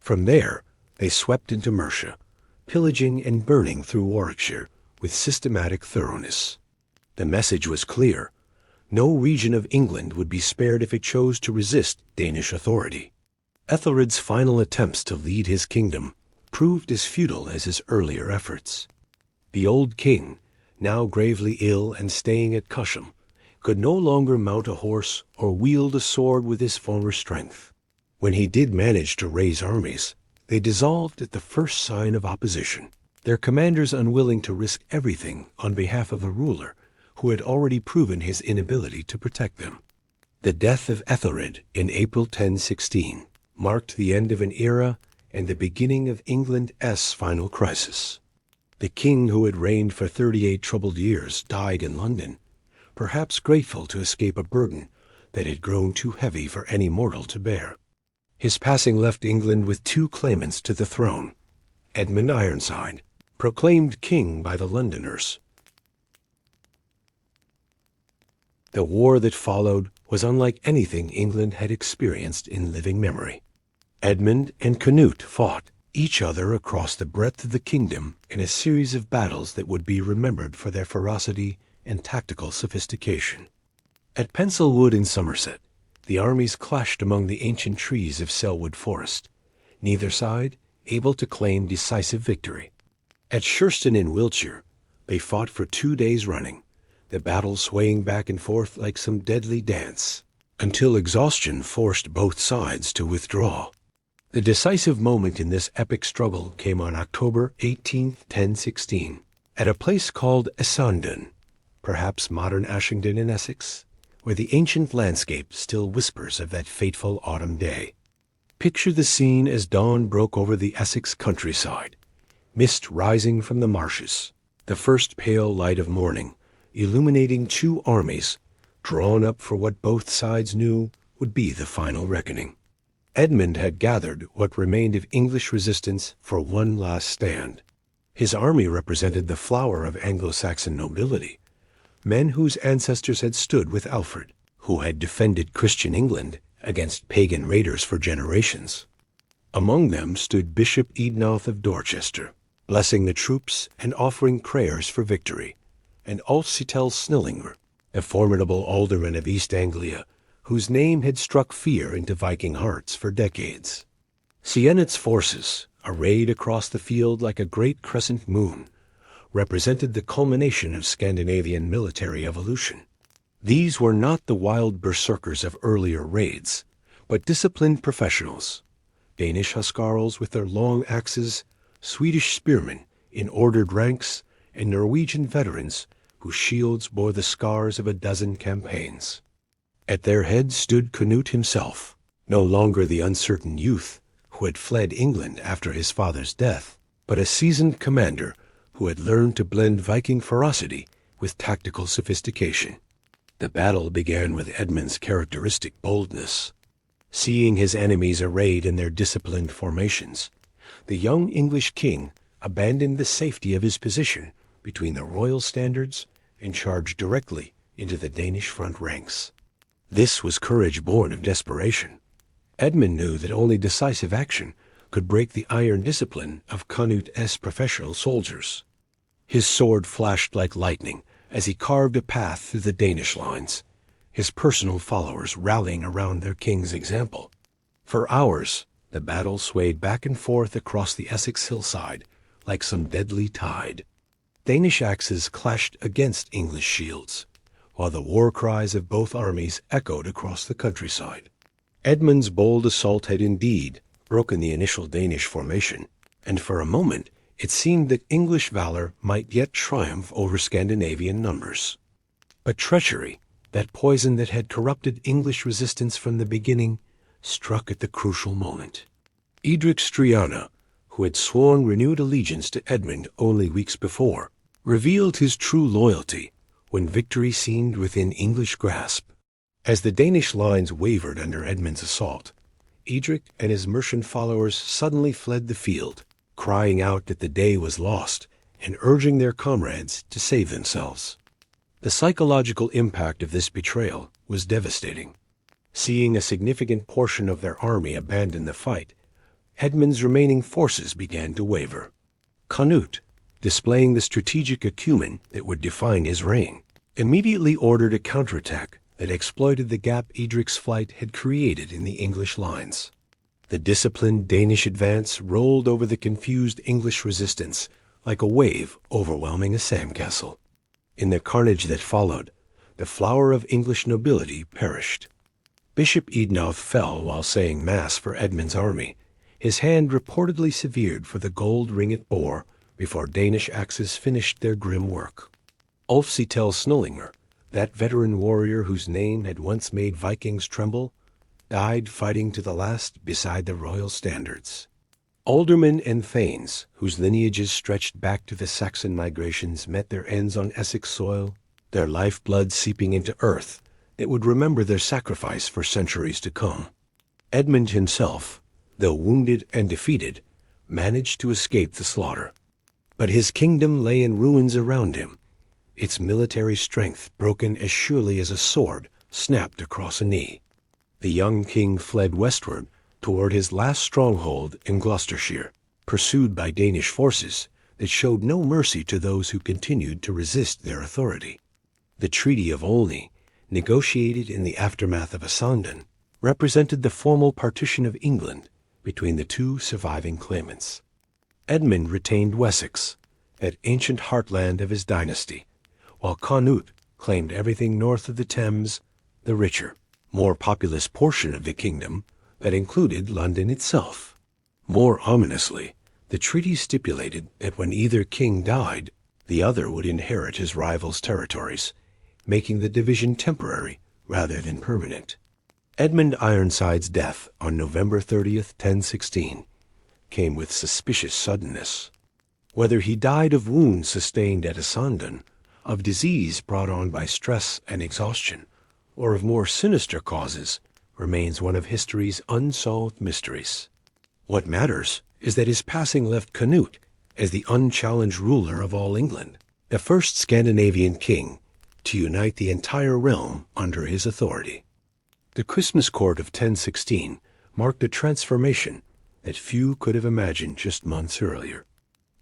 A: From there, they swept into Mercia, pillaging and burning through Warwickshire with systematic thoroughness. The message was clear. No region of England would be spared if it chose to resist Danish authority. Ethelred's final attempts to lead his kingdom proved as futile as his earlier efforts. The old king, now gravely ill and staying at Cusham, could no longer mount a horse or wield a sword with his former strength. When he did manage to raise armies, they dissolved at the first sign of opposition, their commanders unwilling to risk everything on behalf of a ruler who had already proven his inability to protect them. The death of Ethelred in April 1016 marked the end of an era and the beginning of England's final crisis. The king who had reigned for 38 troubled years died in London, perhaps grateful to escape a burden that had grown too heavy for any mortal to bear. His passing left England with two claimants to the throne: Edmund Ironside, proclaimed king by the Londoners. The war that followed was unlike anything England had experienced in living memory. Edmund and Canute fought each other across the breadth of the kingdom in a series of battles that would be remembered for their ferocity and tactical sophistication. At Penselwood in Somerset, the armies clashed among the ancient trees of Selwood Forest, neither side able to claim decisive victory. At Shurston in Wiltshire, they fought for 2 days running, the battle swaying back and forth like some deadly dance, until exhaustion forced both sides to withdraw. The decisive moment in this epic struggle came on October 18, 1016, at a place called Essendon, perhaps modern Ashington in Essex, where the ancient landscape still whispers of that fateful autumn day. Picture the scene as dawn broke over the Essex countryside, mist rising from the marshes, the first pale light of morning illuminating two armies drawn up for what both sides knew would be the final reckoning. Edmund had gathered what remained of English resistance for one last stand. His army represented the flower of Anglo-Saxon nobility, men whose ancestors had stood with Alfred, who had defended Christian England against pagan raiders for generations. Among them stood Bishop Eadnoth of Dorchester, blessing the troops and offering prayers for victory, and Ulfsitel Snillinger, a formidable alderman of East Anglia, whose name had struck fear into Viking hearts for decades. Sienet's forces, arrayed across the field like a great crescent moon, represented the culmination of Scandinavian military evolution. These were not the wild berserkers of earlier raids, but disciplined professionals, Danish huscarls with their long axes, Swedish spearmen in ordered ranks, and Norwegian veterans whose shields bore the scars of a dozen campaigns. At their head stood Canute himself, no longer the uncertain youth who had fled England after his father's death, but a seasoned commander who had learned to blend Viking ferocity with tactical sophistication. The battle began with Edmund's characteristic boldness. Seeing his enemies arrayed in their disciplined formations, the young English king abandoned the safety of his position between the royal standards and charged directly into the Danish front ranks. This was courage born of desperation. Edmund knew that only decisive action could break the iron discipline of Canute's professional soldiers. His sword flashed like lightning as he carved a path through the Danish lines, his personal followers rallying around their king's example. For hours, the battle swayed back and forth across the Essex hillside like some deadly tide. Danish axes clashed against English shields, while the war cries of both armies echoed across the countryside. Edmund's bold assault had indeed broken the initial Danish formation, and for a moment it seemed that English valor might yet triumph over Scandinavian numbers. But treachery, that poison that had corrupted English resistance from the beginning, struck at the crucial moment. Edric Striana, who had sworn renewed allegiance to Edmund only weeks before, revealed his true loyalty when victory seemed within English grasp. As the Danish lines wavered under Edmund's assault, Edric and his merchant followers suddenly fled the field, crying out that the day was lost and urging their comrades to save themselves. The psychological impact of this betrayal was devastating. Seeing a significant portion of their army abandon the fight, Edmund's remaining forces began to waver. Canute, displaying the strategic acumen that would define his reign, immediately ordered a counterattack that exploited the gap Edric's flight had created in the English lines. The disciplined Danish advance rolled over the confused English resistance like a wave overwhelming a sandcastle. In the carnage that followed, the flower of English nobility perished. Bishop Eadnouth fell while saying Mass for Edmund's army, his hand reportedly severed for the gold ring it bore before Danish axes finished their grim work. Ulfsitel Snullinger, that veteran warrior whose name had once made Vikings tremble, died fighting to the last beside the royal standards. Aldermen and thanes, whose lineages stretched back to the Saxon migrations, met their ends on Essex soil, their lifeblood seeping into earth that would remember their sacrifice for centuries to come. Edmund himself, though wounded and defeated, managed to escape the slaughter. But his kingdom lay in ruins around him, its military strength broken as surely as a sword snapped across a knee. The young king fled westward toward his last stronghold in Gloucestershire, pursued by Danish forces that showed no mercy to those who continued to resist their authority. The Treaty of Olney, negotiated in the aftermath of Essendon, represented the formal partition of England between the two surviving claimants. Edmund retained Wessex, that ancient heartland of his dynasty, while Canute claimed everything north of the Thames, the richer, more populous portion of the kingdom that included London itself. More ominously, the treaty stipulated that when either king died, the other would inherit his rival's territories, making the division temporary rather than permanent. Edmund Ironside's death on November 30th, 1016, came with suspicious suddenness. Whether he died of wounds sustained at Essendon, of disease brought on by stress and exhaustion, or of more sinister causes, remains one of history's unsolved mysteries. What matters is that his passing left Canute as the unchallenged ruler of all England, the first Scandinavian king to unite the entire realm under his authority. The Christmas court of 1016 marked a transformation that few could have imagined just months earlier.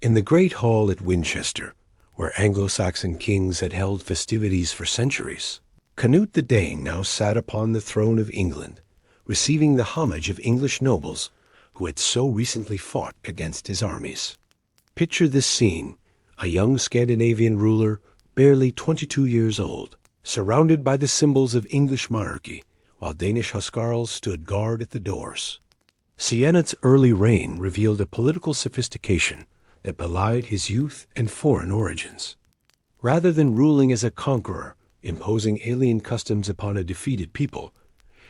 A: In the great hall at Winchester, where Anglo-Saxon kings had held festivities for centuries, Canute the Dane now sat upon the throne of England, receiving the homage of English nobles who had so recently fought against his armies. Picture this scene, a young Scandinavian ruler, barely 22 years old, surrounded by the symbols of English monarchy, while Danish huscarls stood guard at the doors. Sienna's early reign revealed a political sophistication that belied his youth and foreign origins. Rather than ruling as a conqueror, imposing alien customs upon a defeated people,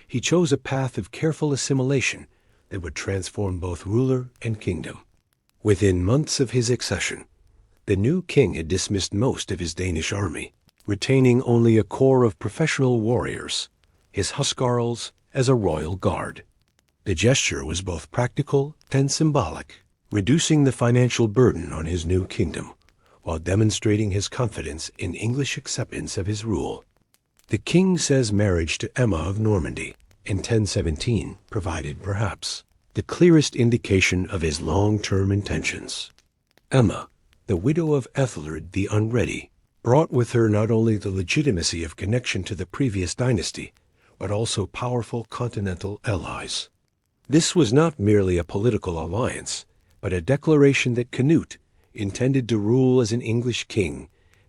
A: he chose a path of careful assimilation that would transform both ruler and kingdom. Within months of his accession, the new king had dismissed most of his Danish army, retaining only a corps of professional warriors, his huscarls as a royal guard. The gesture was both practical and symbolic, reducing the financial burden on his new kingdom, while demonstrating his confidence in English acceptance of his rule. The king says marriage to Emma of Normandy in 1017 provided, perhaps, the clearest indication of his long-term intentions. Emma, the widow of Ethelred the Unready, brought with her not only the legitimacy of connection to the previous dynasty, but also powerful continental allies. This was not merely a political alliance, but a declaration that Canute intended to rule as an English king,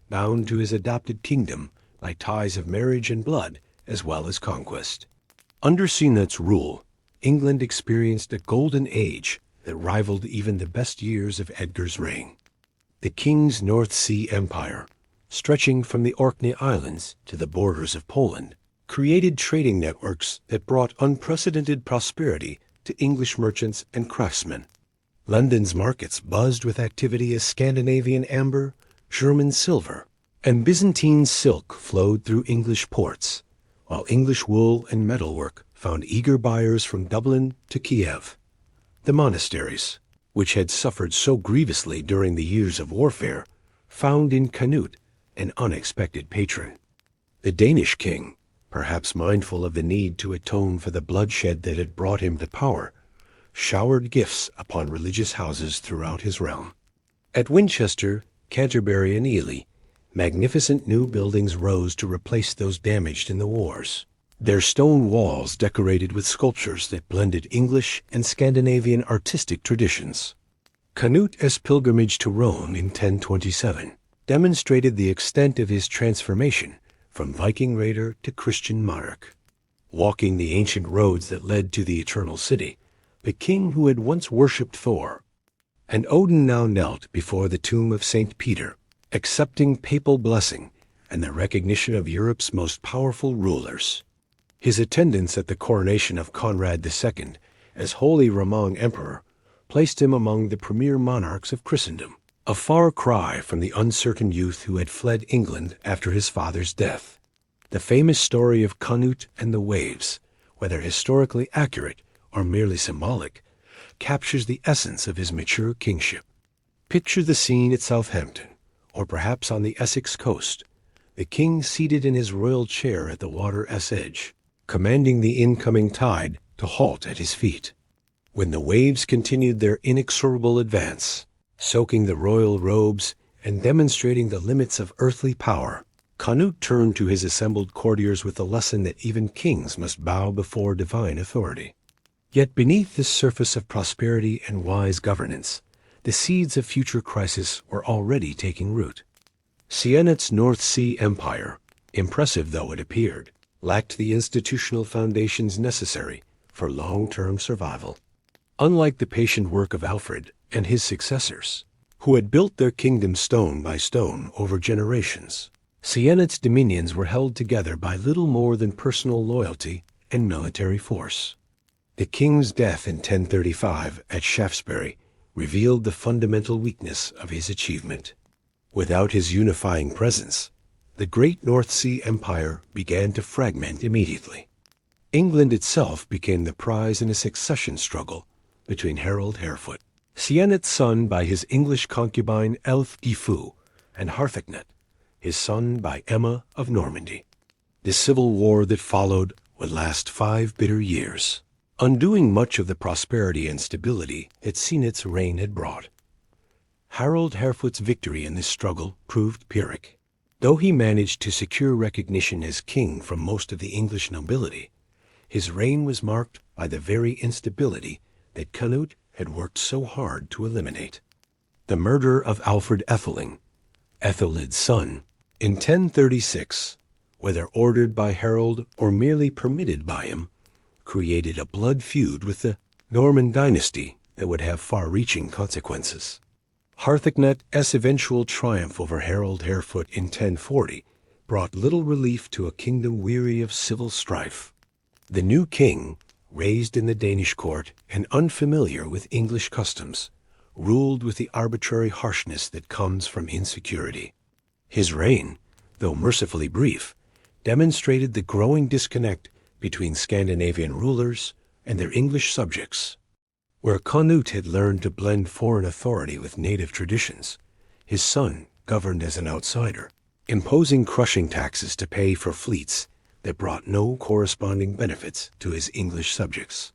A: bound to his adopted kingdom by ties of marriage and blood as well as conquest. Under Sienna's rule, England experienced a golden age that rivaled even the best years of Edgar's reign. The king's North Sea Empire, stretching from the Orkney Islands to the borders of Poland, created trading networks that brought unprecedented prosperity to English merchants and craftsmen. London's markets buzzed with activity as Scandinavian amber, German silver, and Byzantine silk flowed through English ports, while English wool and metalwork found eager buyers from Dublin to Kiev. The monasteries, which had suffered so grievously during the years of warfare, found in Canute an unexpected patron. The Danish king, perhaps mindful of the need to atone for the bloodshed that had brought him to power, showered gifts upon religious houses throughout his realm. At Winchester, Canterbury, and Ely, magnificent new buildings rose to replace those damaged in the wars, their stone walls decorated with sculptures that blended English and Scandinavian artistic traditions. Canute's pilgrimage to Rome in 1027 demonstrated the extent of his transformation from Viking raider to Christian monarch. Walking the ancient roads that led to the eternal city, the king who had once worshipped Thor and Odin now knelt before the tomb of St. Peter, accepting papal blessing and the recognition of Europe's most powerful rulers. His attendance at the coronation of Conrad II as Holy Roman Emperor placed him among the premier monarchs of Christendom, a far cry from the uncertain youth who had fled England after his father's death. The famous story of Canute and the waves, whether historically accurate or merely symbolic, captures the essence of his mature kingship. Picture the scene at Southampton, or perhaps on the Essex coast, the king seated in his royal chair at the water's edge, commanding the incoming tide to halt at his feet. When the waves continued their inexorable advance, soaking the royal robes and demonstrating the limits of earthly power, Canute turned to his assembled courtiers with the lesson that even kings must bow before divine authority. Yet beneath this surface of prosperity and wise governance, the seeds of future crisis were already taking root. Sienna's North Sea Empire, impressive though it appeared, lacked the institutional foundations necessary for long-term survival. Unlike the patient work of Alfred and his successors, who had built their kingdom stone by stone over generations, Sienna's dominions were held together by little more than personal loyalty and military force. The king's death in 1035 at Shaftesbury revealed the fundamental weakness of his achievement. Without his unifying presence, the great North Sea Empire began to fragment immediately. England itself became the prize in a succession struggle between Harold Harefoot, Sienna's son by his English concubine Elf-Gifu, and Harthacnut, his son by Emma of Normandy. The civil war that followed would last 5 bitter years, undoing much of the prosperity and stability that Sienna's reign had brought. Harold Harefoot's victory in this struggle proved Pyrrhic. Though he managed to secure recognition as king from most of the English nobility, his reign was marked by the very instability that Canute had worked so hard to eliminate. The murder of Alfred Atheling, Ethelred's son, in 1036, whether ordered by Harold or merely permitted by him, created a blood feud with the Norman dynasty that would have far-reaching consequences. Harthacnut's eventual triumph over Harold Harefoot in 1040 brought little relief to a kingdom weary of civil strife. The new king, raised in the Danish court and unfamiliar with English customs, ruled with the arbitrary harshness that comes from insecurity. His reign, though mercifully brief, demonstrated the growing disconnect between Scandinavian rulers and their English subjects. Where Canute had learned to blend foreign authority with native traditions, his son governed as an outsider, imposing crushing taxes to pay for fleets that brought no corresponding benefits to his English subjects.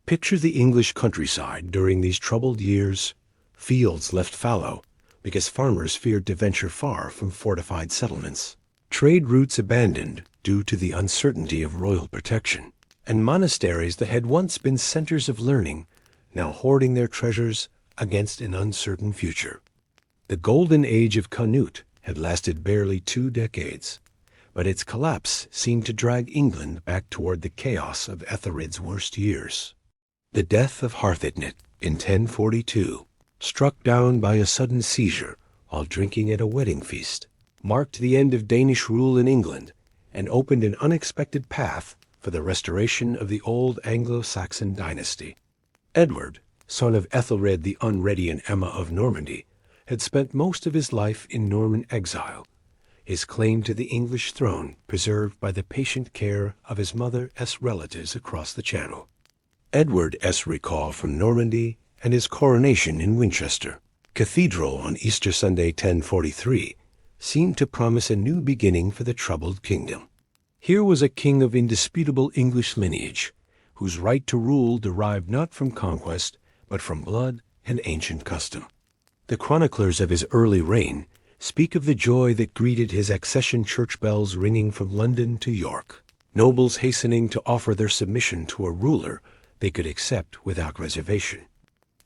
A: Picture the English countryside during these troubled years, fields left fallow because farmers feared to venture far from fortified settlements, trade routes abandoned due to the uncertainty of royal protection, and monasteries that had once been centers of learning now hoarding their treasures against an uncertain future. The golden age of Canute had lasted barely 2 decades, but its collapse seemed to drag England back toward the chaos of Ethelred's worst years. The death of Harthacnut in 1042, struck down by a sudden seizure while drinking at a wedding feast, marked the end of Danish rule in England and opened an unexpected path for the restoration of the old Anglo-Saxon dynasty. Edward, son of Ethelred the Unready and Emma of Normandy, had spent most of his life in Norman exile, his claim to the English throne preserved by the patient care of his mother's relatives across the Channel. Edward's recall from Normandy and his coronation in Winchester Cathedral on Easter Sunday 1043 seemed to promise a new beginning for the troubled kingdom. Here was a king of indisputable English lineage, whose right to rule derived not from conquest, but from blood and ancient custom. The chroniclers of his early reign speak of the joy that greeted his accession, church bells ringing from London to York, nobles hastening to offer their submission to a ruler they could accept without reservation.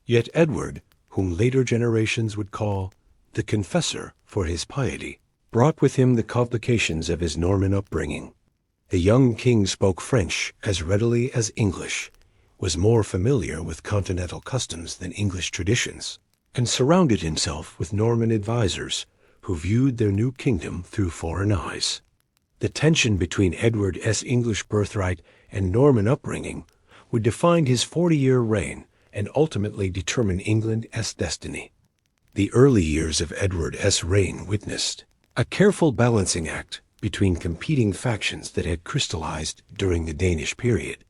A: Yet Edward, whom later generations would call the Confessor for his piety, brought with him the complications of his Norman upbringing. The young king spoke French as readily as English, was more familiar with continental customs than English traditions, and surrounded himself with Norman advisors who viewed their new kingdom through foreign eyes. The tension between Edward's English birthright and Norman upbringing would define his 40-year reign and ultimately determine England's destiny. The early years of Edward's reign witnessed a careful balancing act between competing factions that had crystallized during the Danish period.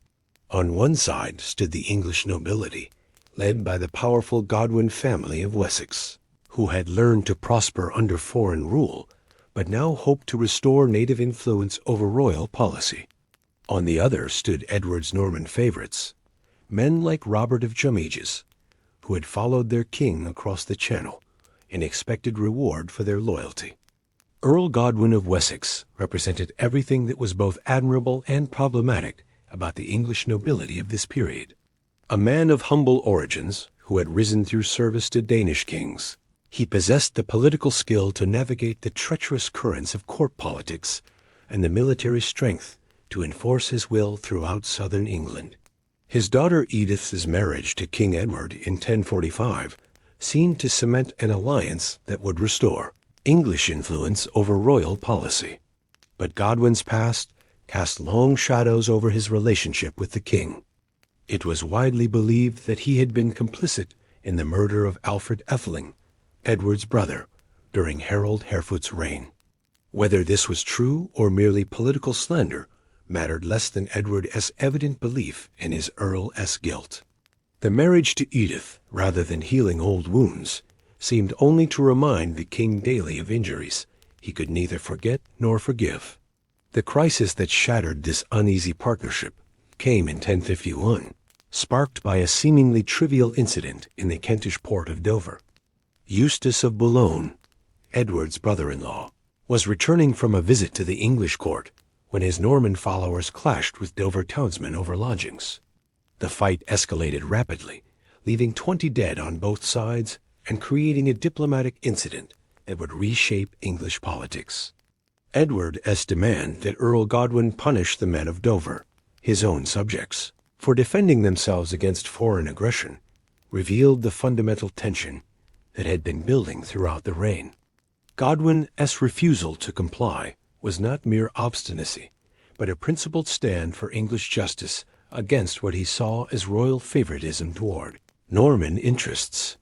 A: On one side stood the English nobility, led by the powerful Godwin family of Wessex, who had learned to prosper under foreign rule, but now hoped to restore native influence over royal policy. On the other stood Edward's Norman favorites, men like Robert of Jumiges, who had followed their king across the Channel in expected reward for their loyalty. Earl Godwin of Wessex represented everything that was both admirable and problematic about the English nobility of this period. A man of humble origins who had risen through service to Danish kings, he possessed the political skill to navigate the treacherous currents of court politics and the military strength to enforce his will throughout southern England. His daughter Edith's marriage to King Edward in 1045 seemed to cement an alliance that would restore English influence over royal policy. But Godwin's past cast long shadows over his relationship with the king. It was widely believed that he had been complicit in the murder of Alfred Etheling, Edward's brother, during Harold Harefoot's reign. Whether this was true or merely political slander mattered less than Edward's evident belief in his earl's guilt. The marriage to Edith, rather than healing old wounds, seemed only to remind the king daily of injuries he could neither forget nor forgive. The crisis that shattered this uneasy partnership came in 1051, sparked by a seemingly trivial incident in the Kentish port of Dover. Eustace of Boulogne, Edward's brother-in-law, was returning from a visit to the English court when his Norman followers clashed with Dover townsmen over lodgings. The fight escalated rapidly, leaving 20 dead on both sides and creating a diplomatic incident that would reshape English politics. Edward's demand that Earl Godwin punish the men of Dover, his own subjects, for defending themselves against foreign aggression, revealed the fundamental tension that had been building throughout the reign. Godwin's refusal to comply was not mere obstinacy, but a principled stand for English justice against what he saw as royal favoritism toward Norman interests.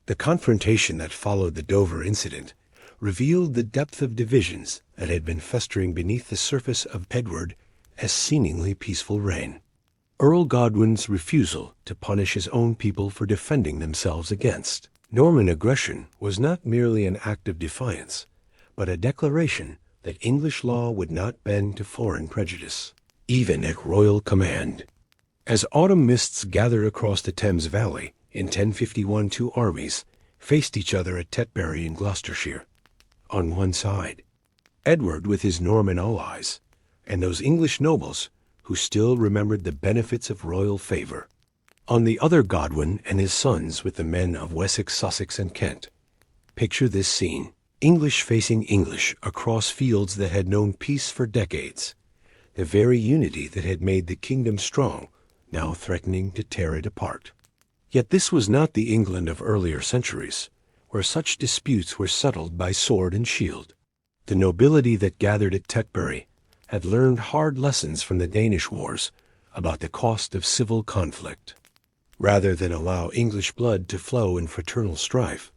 A: The confrontation that followed the Dover incident revealed the depth of divisions that had been festering beneath the surface of Edward's seemingly peaceful reign. Earl Godwin's refusal to punish his own people for defending themselves against Norman aggression was not merely an act of defiance, but a declaration that English law would not bend to foreign prejudice, even at royal command. As autumn mists gathered across the Thames Valley in 1051, two armies faced each other at Tetbury in Gloucestershire. On one side, Edward with his Norman allies, and those English nobles who still remembered the benefits of royal favor. On the other, Godwin and his sons with the men of Wessex, Sussex, and Kent. Picture this scene: English facing English across fields that had known peace for decades. The very unity that had made the kingdom strong, now threatening to tear it apart. Yet this was not the England of earlier centuries, where such disputes were settled by sword and shield. The nobility that gathered at Tetbury had learned hard lessons from the Danish wars about the cost of civil conflict. Rather than allow English blood to flow in fraternal strife,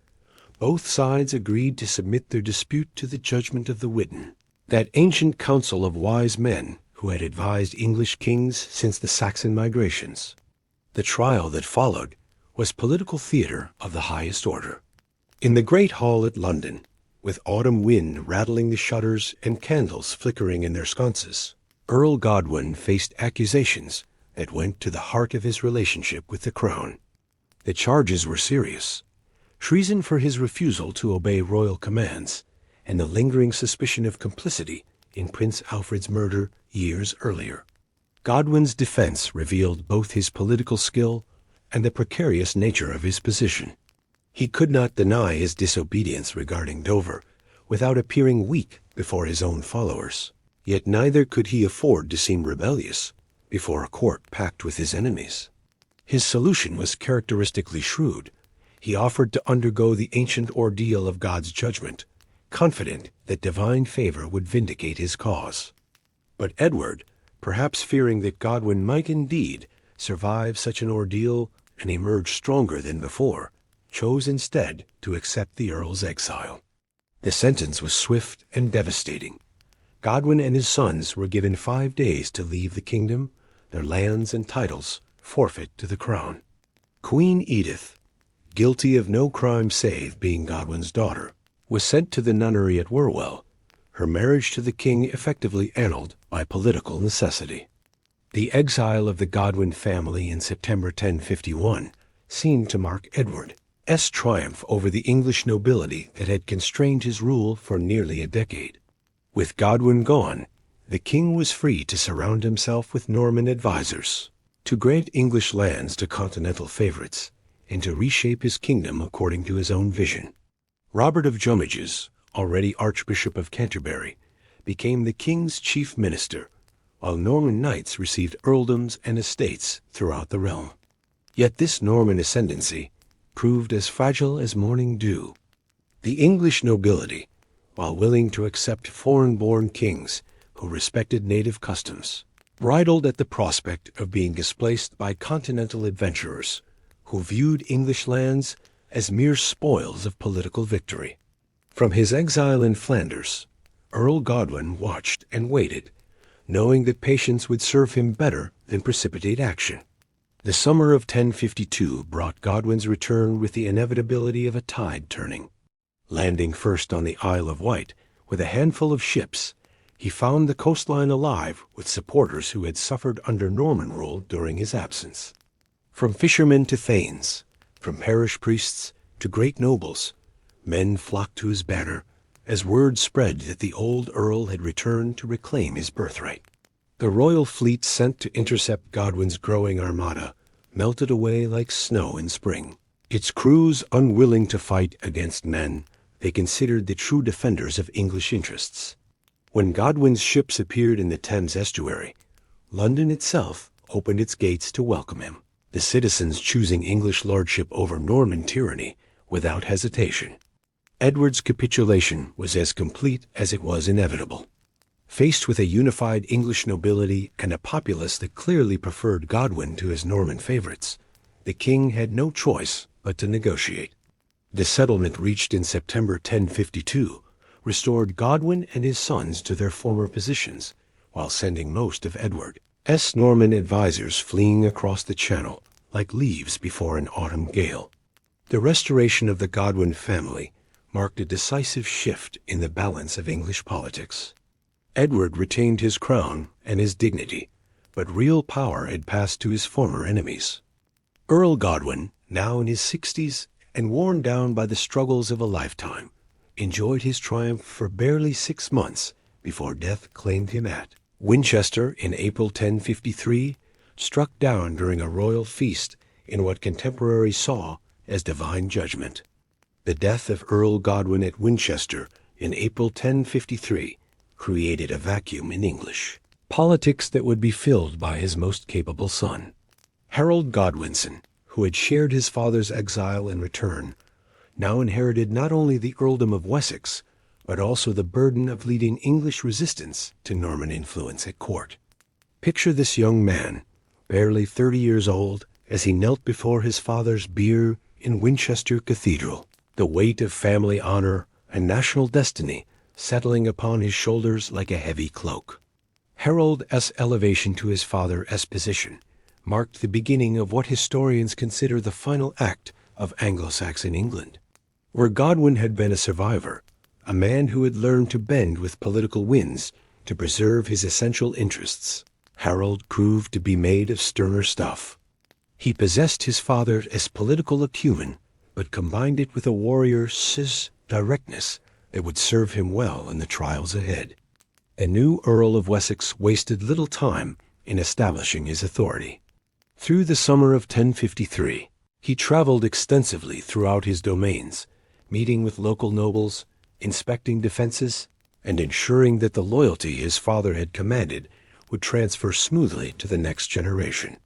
A: Both sides agreed to submit their dispute to the judgment of the Witan, that ancient council of wise men who had advised English kings since the Saxon migrations. The trial that followed was political theater of the highest order. In the great hall at London, with autumn wind rattling the shutters and candles flickering in their sconces, Earl Godwin faced accusations that went to the heart of his relationship with the crown. The charges were serious: treason for his refusal to obey royal commands, and the lingering suspicion of complicity in Prince Alfred's murder years earlier. Godwin's defense revealed both his political skill and the precarious nature of his position. He could not deny his disobedience regarding Dover without appearing weak before his own followers, yet neither could he afford to seem rebellious before a court packed with his enemies. His solution was characteristically shrewd. He offered to undergo the ancient ordeal of God's judgment, confident that divine favor would vindicate his cause. But Edward, perhaps fearing that Godwin might indeed survive such an ordeal and emerge stronger than before, chose instead to accept the earl's exile. The sentence was swift and devastating. Godwin and his sons were given 5 days to leave the kingdom, their lands and titles forfeit to the crown. Queen Edith, guilty of no crime save being Godwin's daughter, was sent to the nunnery at Wherwell, her marriage to the king effectively annulled by political necessity. The exile of the Godwin family in September 1051 seemed to mark Edward's triumph over the English nobility that had constrained his rule for nearly a decade. With Godwin gone, the king was free to surround himself with Norman advisors, to grant English lands to continental favorites, and to reshape his kingdom according to his own vision. Robert of Jumiges, already Archbishop of Canterbury, became the king's chief minister, while Norman knights received earldoms and estates throughout the realm. Yet this Norman ascendancy proved as fragile as morning dew. The English nobility, while willing to accept foreign-born kings who respected native customs, bridled at the prospect of being displaced by continental adventurers who viewed English lands as mere spoils of political victory. From his exile in Flanders, Earl Godwin watched and waited, knowing that patience would serve him better than precipitate action. The summer of 1052 brought Godwin's return with the inevitability of a tide turning. Landing first on the Isle of Wight with a handful of ships, he found the coastline alive with supporters who had suffered under Norman rule during his absence. From fishermen to thanes, from parish priests to great nobles, men flocked to his banner as word spread that the old earl had returned to reclaim his birthright. The royal fleet sent to intercept Godwin's growing armada melted away like snow in spring. Its crews unwilling to fight against men they considered the true defenders of English interests. When Godwin's ships appeared in the Thames estuary, London itself opened its gates to welcome him, the citizens choosing English lordship over Norman tyranny without hesitation. Edward's capitulation was as complete as it was inevitable. Faced with a unified English nobility and a populace that clearly preferred Godwin to his Norman favorites, the king had no choice but to negotiate. The settlement reached in September 1052 restored Godwin and his sons to their former positions, while sending most of Edward's Norman advisors fleeing across the Channel like leaves before an autumn gale. The restoration of the Godwin family marked a decisive shift in the balance of English politics. Edward retained his crown and his dignity, but real power had passed to his former enemies. Earl Godwin, now in his 60s and worn down by the struggles of a lifetime, enjoyed his triumph for barely 6 months before death claimed him at Winchester in April 1053, struck down during a royal feast in what contemporaries saw as divine judgment. The death of Earl Godwin at Winchester in April 1053 created a vacuum in English politics that would be filled by his most capable son. Harold Godwinson, who had shared his father's exile and return, now inherited not only the earldom of Wessex, but also the burden of leading English resistance to Norman influence at court. Picture this young man, barely 30 years old, as he knelt before his father's bier in Winchester Cathedral. the weight of family honor and national destiny settling upon his shoulders like a heavy cloak. Harold's elevation to his father's position marked the beginning of what historians consider the final act of Anglo-Saxon England. Where Godwin had been a survivor, a man who had learned to bend with political winds to preserve his essential interests, Harold proved to be made of sterner stuff. He possessed his father's political acumen, but combined it with a warrior's directness that would serve him well in the trials ahead. A new Earl of Wessex wasted little time in establishing his authority. Through the summer of 1053, he traveled extensively throughout his domains, meeting with local nobles, inspecting defenses, and ensuring that the loyalty his father had commanded would transfer smoothly to the next generation.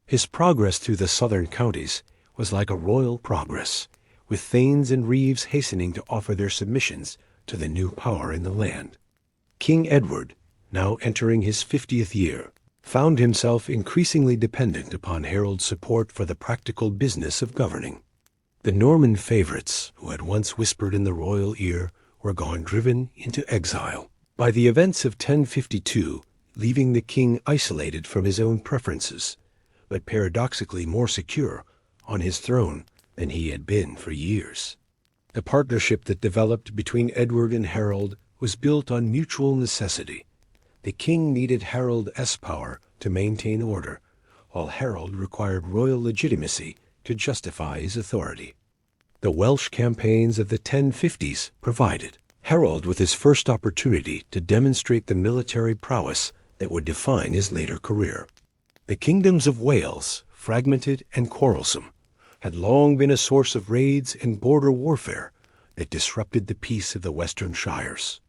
A: His progress through the southern counties was like a royal progress, with thanes and reeves hastening to offer their submissions to the new power in the land. King Edward, now entering his 50th year, found himself increasingly dependent upon Harold's support for the practical business of governing. The Norman favorites, who had once whispered in the royal ear, were gone driven into exile by the events of 1052, leaving the king isolated from his own preferences, but paradoxically more secure on his throne than he had been for years. The partnership that developed between Edward and Harold was built on mutual necessity. The king needed Harold's power to maintain order, while Harold required royal legitimacy to justify his authority. The Welsh campaigns of the 1050s provided Harold with his first opportunity to demonstrate the military prowess that would define his later career. The kingdoms of Wales, fragmented and quarrelsome, had long been a source of raids and border warfare that disrupted the peace of the western shires.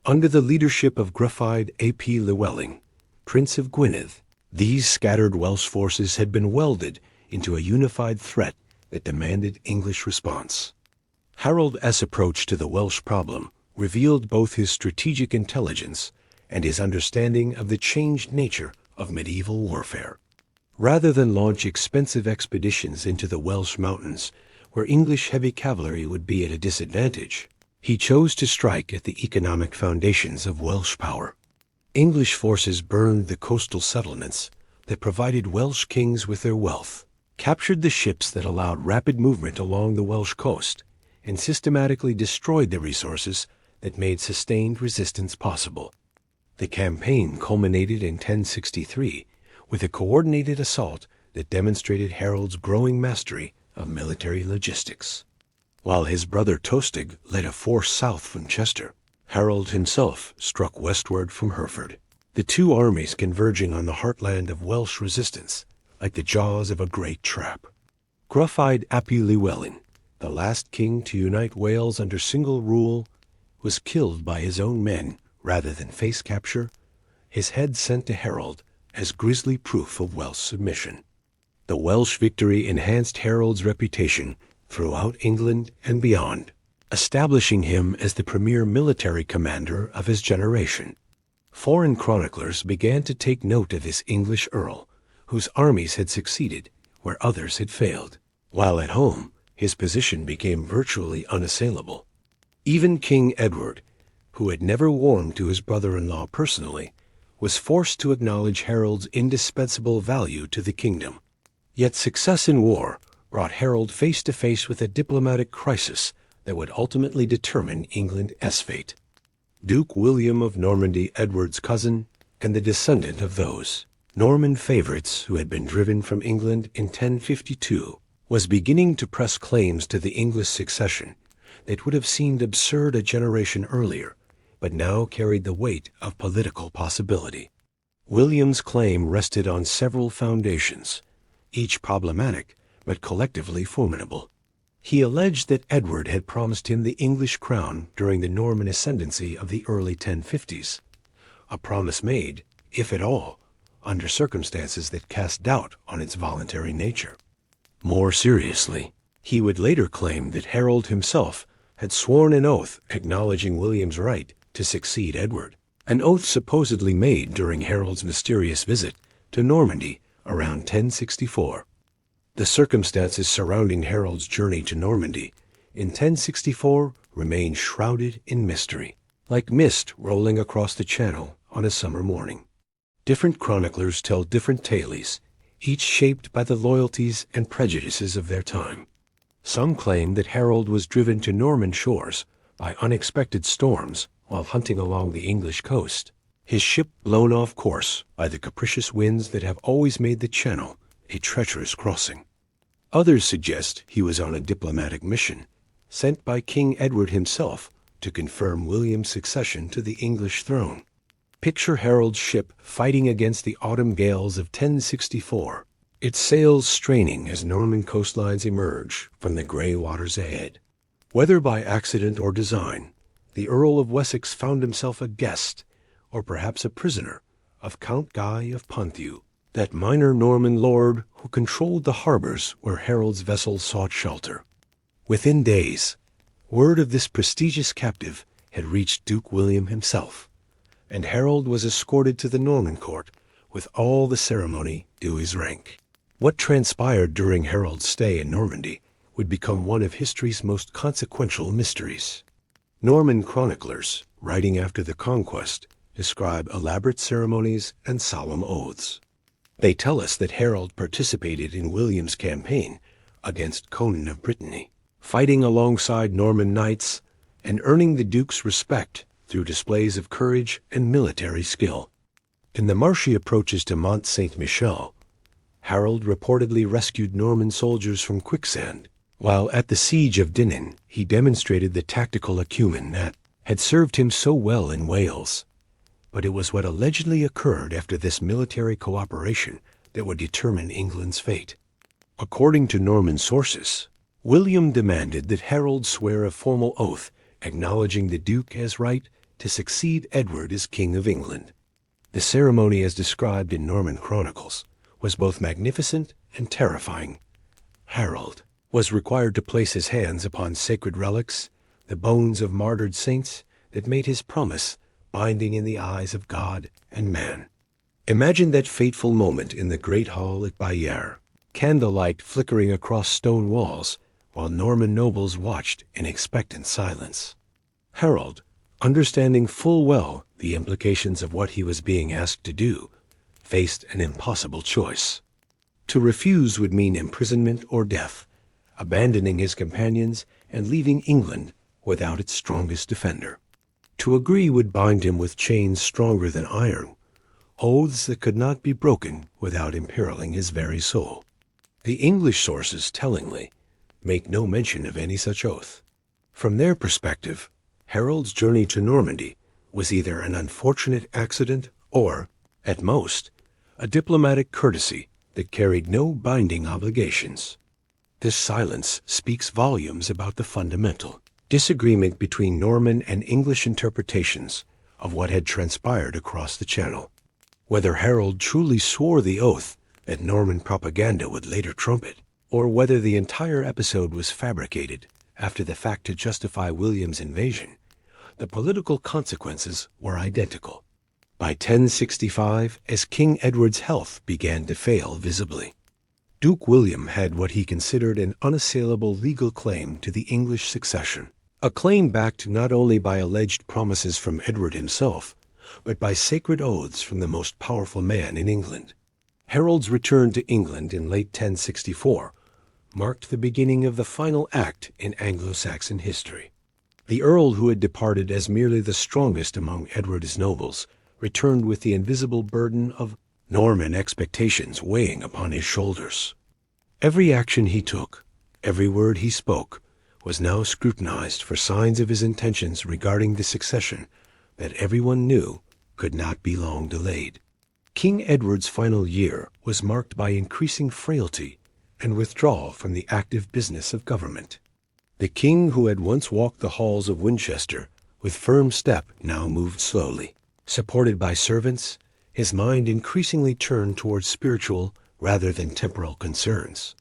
A: Under the leadership of Gruffydd ap Llywelyn, Prince of Gwynedd, these scattered Welsh forces had been welded into a unified threat that demanded English response. Harold's approach to the Welsh problem revealed both his strategic intelligence and his understanding of the changed nature of medieval warfare. Rather than launch expensive expeditions into the Welsh mountains, where English heavy cavalry would be at a disadvantage, he chose to strike at the economic foundations of Welsh power. English forces burned the coastal settlements that provided Welsh kings with their wealth, captured the ships that allowed rapid movement along the Welsh coast, and systematically destroyed the resources that made sustained resistance possible. The campaign culminated in 1063 with a coordinated assault that demonstrated Harold's growing mastery of military logistics. While his brother Tostig led a force south from Chester, Harold himself struck westward from Hereford, the two armies converging on the heartland of Welsh resistance like the jaws of a great trap. Gruffydd ap Llywelyn, the last king to unite Wales under single rule, was killed by his own men rather than face capture, his head sent to Harold as grisly proof of Welsh submission. The Welsh victory enhanced Harold's reputation throughout England and beyond, establishing him as the premier military commander of his generation. Foreign chroniclers began to take note of this English earl, whose armies had succeeded where others had failed, while at home his position became virtually unassailable. Even King Edward, who had never warmed to his brother-in-law personally, was forced to acknowledge Harold's indispensable value to the kingdom. Yet success in war brought Harold face to face with a diplomatic crisis that would ultimately determine England's fate. Duke William of Normandy, Edward's cousin, and the descendant of those Norman favorites who had been driven from England in 1052, was beginning to press claims to the English succession that would have seemed absurd a generation earlier, but now carried the weight of political possibility. William's claim rested on several foundations, each problematic but collectively formidable. He alleged that Edward had promised him the English crown during the Norman ascendancy of the early 1050s, a promise made, if at all, under circumstances that cast doubt on its voluntary nature. More seriously, he would later claim that Harold himself had sworn an oath acknowledging William's right to succeed Edward, an oath supposedly made during Harold's mysterious visit to Normandy around 1064. The circumstances surrounding Harold's journey to Normandy, in 1064 remained shrouded in mystery, like mist rolling across the channel on a summer morning. Different chroniclers tell different tales, each shaped by the loyalties and prejudices of their time. Some claim that Harold was driven to Norman shores by unexpected storms while hunting along the English coast, his ship blown off course by the capricious winds that have always made the Channel a treacherous crossing. Others suggest he was on a diplomatic mission, sent by King Edward himself to confirm William's succession to the English throne. Picture Harold's ship fighting against the autumn gales of 1064, its sails straining as Norman coastlines emerge from the gray waters ahead. Whether by accident or design, the Earl of Wessex found himself a guest, or perhaps a prisoner, of Count Guy of Ponthieu, that minor Norman lord who controlled the harbors where Harold's vessels sought shelter. Within days, word of this prestigious captive had reached Duke William himself, and Harold was escorted to the Norman court with all the ceremony due his rank. What transpired during Harold's stay in Normandy would become one of history's most consequential mysteries. Norman chroniclers, writing after the conquest, describe elaborate ceremonies and solemn oaths. They tell us that Harold participated in William's campaign against Conan of Brittany, fighting alongside Norman knights and earning the Duke's respect through displays of courage and military skill. In the marshy approaches to Mont Saint-Michel, Harold reportedly rescued Norman soldiers from quicksand, while at the siege of Dinan he demonstrated the tactical acumen that had served him so well in Wales. But it was what allegedly occurred after this military cooperation that would determine England's fate. According to Norman sources, William demanded that Harold swear a formal oath acknowledging the Duke as right to succeed Edward as King of England. The ceremony as described in Norman chronicles was both magnificent and terrifying. Harold was required to place his hands upon sacred relics, the bones of martyred saints, that made his promise binding in the eyes of God and man. Imagine that fateful moment in the great hall at Bayeux, candlelight flickering across stone walls, while Norman nobles watched in expectant silence. Harold, understanding full well the implications of what he was being asked to do, faced an impossible choice. To refuse would mean imprisonment or death, abandoning his companions and leaving England without its strongest defender. To agree would bind him with chains stronger than iron, oaths that could not be broken without imperiling his very soul. The English sources, tellingly, make no mention of any such oath. From their perspective, Harold's journey to Normandy was either an unfortunate accident or, at most, a diplomatic courtesy that carried no binding obligations. This silence speaks volumes about the fundamental disagreement between Norman and English interpretations of what had transpired across the Channel. Whether Harold truly swore the oath that Norman propaganda would later trumpet, or whether the entire episode was fabricated after the fact to justify William's invasion, the political consequences were identical. By 1065, as King Edward's health began to fail visibly, Duke William had what he considered an unassailable legal claim to the English succession, a claim backed not only by alleged promises from Edward himself, but by sacred oaths from the most powerful man in England. Harold's return to England in late 1064 marked the beginning of the final act in Anglo-Saxon history. The Earl, who had departed as merely the strongest among Edward's nobles, returned with the invisible burden of Norman expectations weighing upon his shoulders. Every action he took, every word he spoke, was now scrutinized for signs of his intentions regarding the succession that everyone knew could not be long delayed. King Edward's final year was marked by increasing frailty and withdrawal from the active business of government. The king who had once walked the halls of Winchester with firm step now moved slowly. Supported by servants, his mind increasingly turned towards spiritual rather than temporal concerns.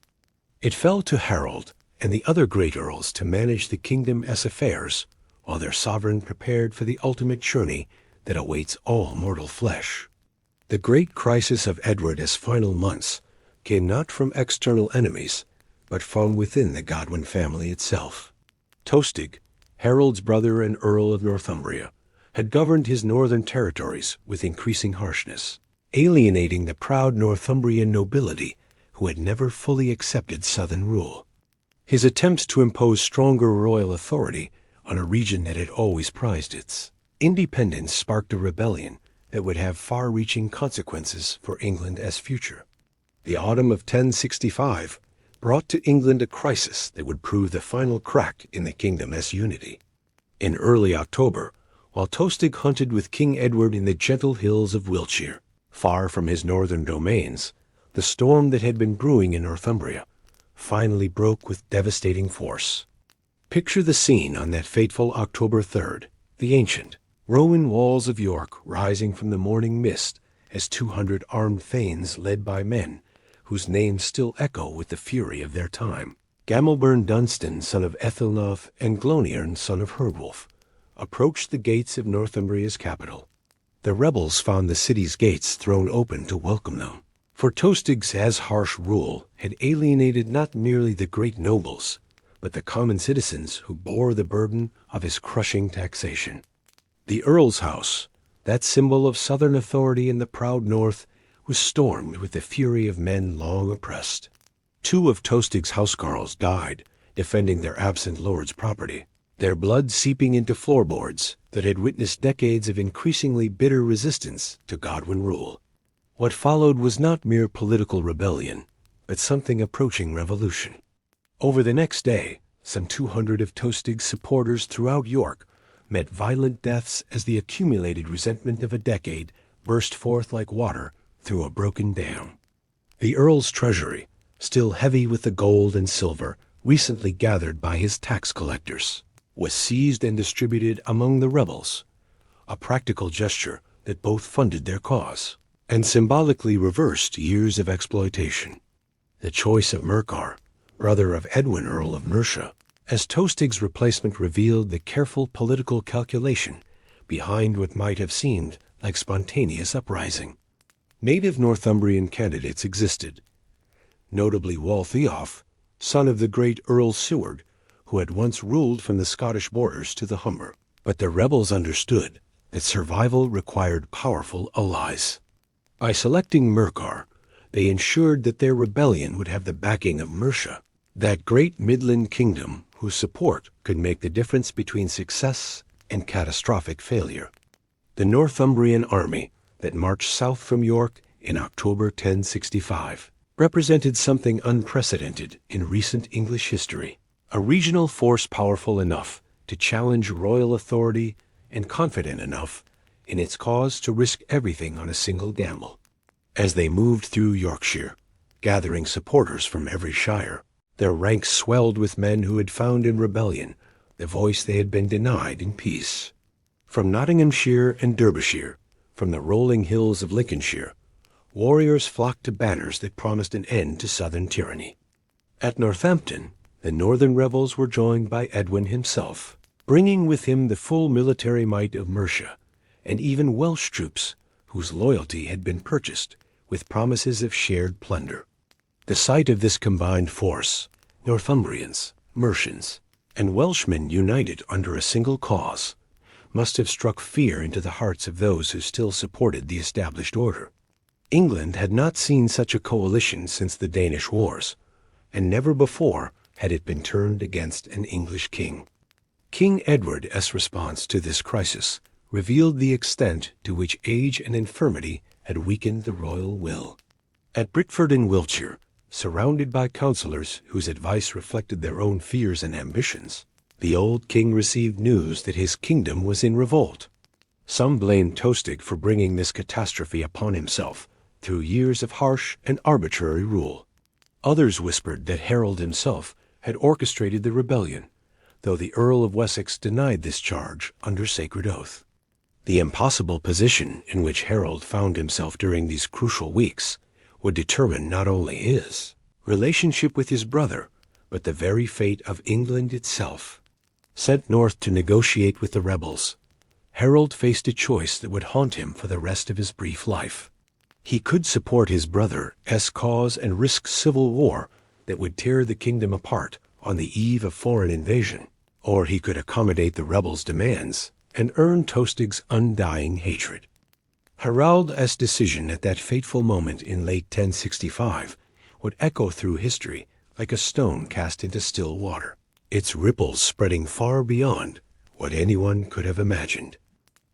A: It fell to Harold and the other great earls to manage the kingdom as affairs, while their sovereign prepared for the ultimate journey that awaits all mortal flesh. The great crisis of Edward's final months came not from external enemies, but from within the Godwin family itself. Tostig, Harold's brother and Earl of Northumbria, had governed his northern territories with increasing harshness, alienating the proud Northumbrian nobility who had never fully accepted southern rule. His attempts to impose stronger royal authority on a region that had always prized its independence sparked a rebellion that would have far-reaching consequences for England as future. The autumn of 1065 brought to England a crisis that would prove the final crack in the kingdom's unity. In early October, while Tostig hunted with King Edward in the gentle hills of Wiltshire, far from his northern domains, the storm that had been brewing in Northumbria finally broke with devastating force. Picture the scene on that fateful October 3rd, the ancient Roman walls of York rising from the morning mist as 200 armed thanes led by men whose names still echo with the fury of their time. Gamelburn Dunstan, son of Ethelnoth, and Gloniern, son of Herdwulf, approached the gates of Northumbria's capital. The rebels found the city's gates thrown open to welcome them, for Tostig's as harsh rule had alienated not merely the great nobles, but the common citizens who bore the burden of his crushing taxation. The Earl's house, that symbol of southern authority in the proud north, was stormed with the fury of men long oppressed. 2 of Tostig's housecarls died defending their absent lord's property, their blood seeping into floorboards that had witnessed decades of increasingly bitter resistance to Godwin rule. What followed was not mere political rebellion, but something approaching revolution. Over the next day, some 200 of Tostig's supporters throughout York met violent deaths as the accumulated resentment of a decade burst forth like water through a broken dam. The Earl's treasury, still heavy with the gold and silver recently gathered by his tax collectors, was seized and distributed among the rebels, a practical gesture that both funded their cause and symbolically reversed years of exploitation. The choice of Mercar, brother of Edwin, Earl of Mercia, as Tostig's replacement revealed the careful political calculation behind what might have seemed like spontaneous uprising. Native Northumbrian candidates existed, notably Waltheof, son of the great Earl Seward, who had once ruled from the Scottish borders to the Humber. But the rebels understood that survival required powerful allies. By selecting Mercar, they ensured that their rebellion would have the backing of Mercia, that great Midland kingdom whose support could make the difference between success and catastrophic failure. The Northumbrian army that marched south from York in October 1065 represented something unprecedented in recent English history, a regional force powerful enough to challenge royal authority and confident enough in its cause to risk everything on a single gamble. As they moved through Yorkshire, gathering supporters from every shire, their ranks swelled with men who had found in rebellion the voice they had been denied in peace. From Nottinghamshire and Derbyshire, from the rolling hills of Lincolnshire, warriors flocked to banners that promised an end to southern tyranny. At Northampton, the northern rebels were joined by Edwin himself, bringing with him the full military might of Mercia, and even Welsh troops whose loyalty had been purchased with promises of shared plunder. The sight of this combined force, Northumbrians, Mercians, and Welshmen united under a single cause, must have struck fear into the hearts of those who still supported the established order. England had not seen such a coalition since the Danish Wars, and never before had it been turned against an English king. King Edward's response to this crisis revealed the extent to which age and infirmity had weakened the royal will. At Britford in Wiltshire, surrounded by counselors whose advice reflected their own fears and ambitions, the old king received news that his kingdom was in revolt. Some blamed Tostig for bringing this catastrophe upon himself through years of harsh and arbitrary rule. Others whispered that Harold himself had orchestrated the rebellion, though the Earl of Wessex denied this charge under sacred oath. The impossible position in which Harold found himself during these crucial weeks would determine not only his relationship with his brother, but the very fate of England itself. Sent north to negotiate with the rebels, Harold faced a choice that would haunt him for the rest of his brief life. He could support his brother's cause and risk civil war that would tear the kingdom apart on the eve of foreign invasion, or he could accommodate the rebels' demands and earn Tostig's undying hatred. Harold's decision at that fateful moment in late 1065 would echo through history like a stone cast into still water, its ripples spreading far beyond what anyone could have imagined.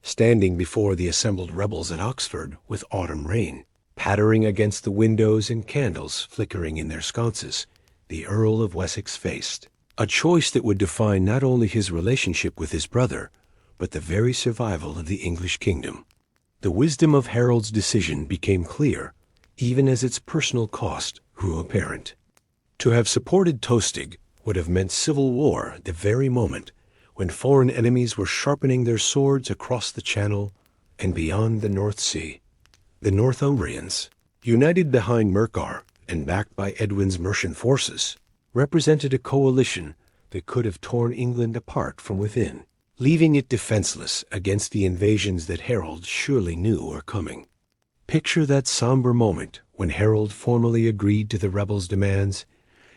A: Standing before the assembled rebels at Oxford with autumn rain pattering against the windows and candles flickering in their sconces, the Earl of Wessex faced a choice that would define not only his relationship with his brother, but the very survival of the English kingdom. The wisdom of Harold's decision became clear, even as its personal cost grew apparent. To have supported Tostig would have meant civil war at the very moment when foreign enemies were sharpening their swords across the Channel and beyond the North Sea. The Northumbrians, united behind Mercar and backed by Edwin's Mercian forces, represented a coalition that could have torn England apart from within, leaving it defenseless against the invasions that Harold surely knew were coming. Picture that somber moment when Harold formally agreed to the rebels' demands,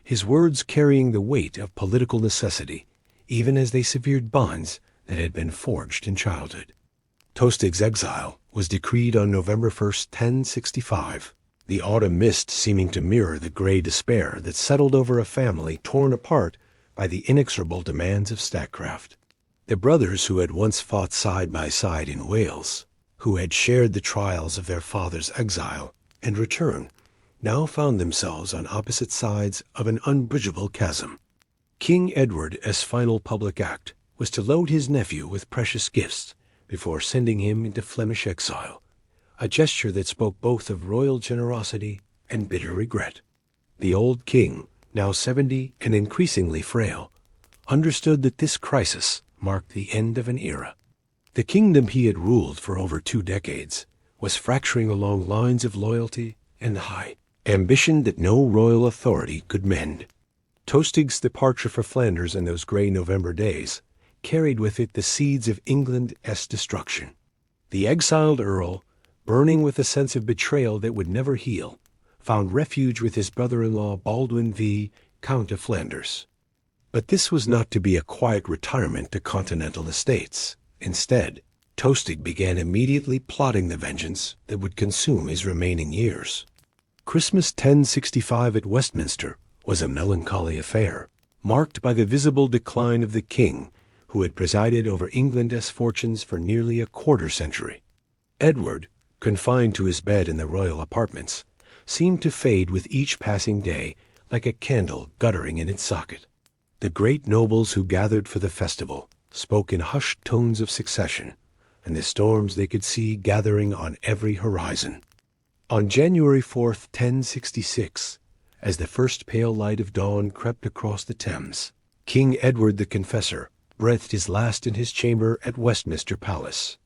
A: his words carrying the weight of political necessity, even as they severed bonds that had been forged in childhood. Tostig's exile was decreed on November 1st, 1065, the autumn mist seeming to mirror the gray despair that settled over a family torn apart by the inexorable demands of statecraft. The brothers who had once fought side by side in Wales, who had shared the trials of their father's exile and return, now found themselves on opposite sides of an unbridgeable chasm. King Edward's final public act was to load his nephew with precious gifts before sending him into Flemish exile, a gesture that spoke both of royal generosity and bitter regret. The old king, now 70 and increasingly frail, understood that this crisis marked the end of an era. The kingdom he had ruled for over 2 decades was fracturing along lines of loyalty and high ambition that no royal authority could mend. Tostig's departure for Flanders in those gray November days carried with it the seeds of England's destruction. The exiled earl, burning with a sense of betrayal that would never heal, found refuge with his brother-in-law Baldwin V, Count of Flanders. But this was not to be a quiet retirement to continental estates. Instead, Tostig began immediately plotting the vengeance that would consume his remaining years. Christmas 1065 at Westminster was a melancholy affair, marked by the visible decline of the king who had presided over England's fortunes for nearly a quarter-century. Edward, confined to his bed in the royal apartments, seemed to fade with each passing day like a candle guttering in its socket. The great nobles who gathered for the festival spoke in hushed tones of succession and the storms they could see gathering on every horizon. On January 4th, 1066, as the first pale light of dawn crept across the Thames, King Edward the Confessor breathed his last in his chamber at Westminster Palace.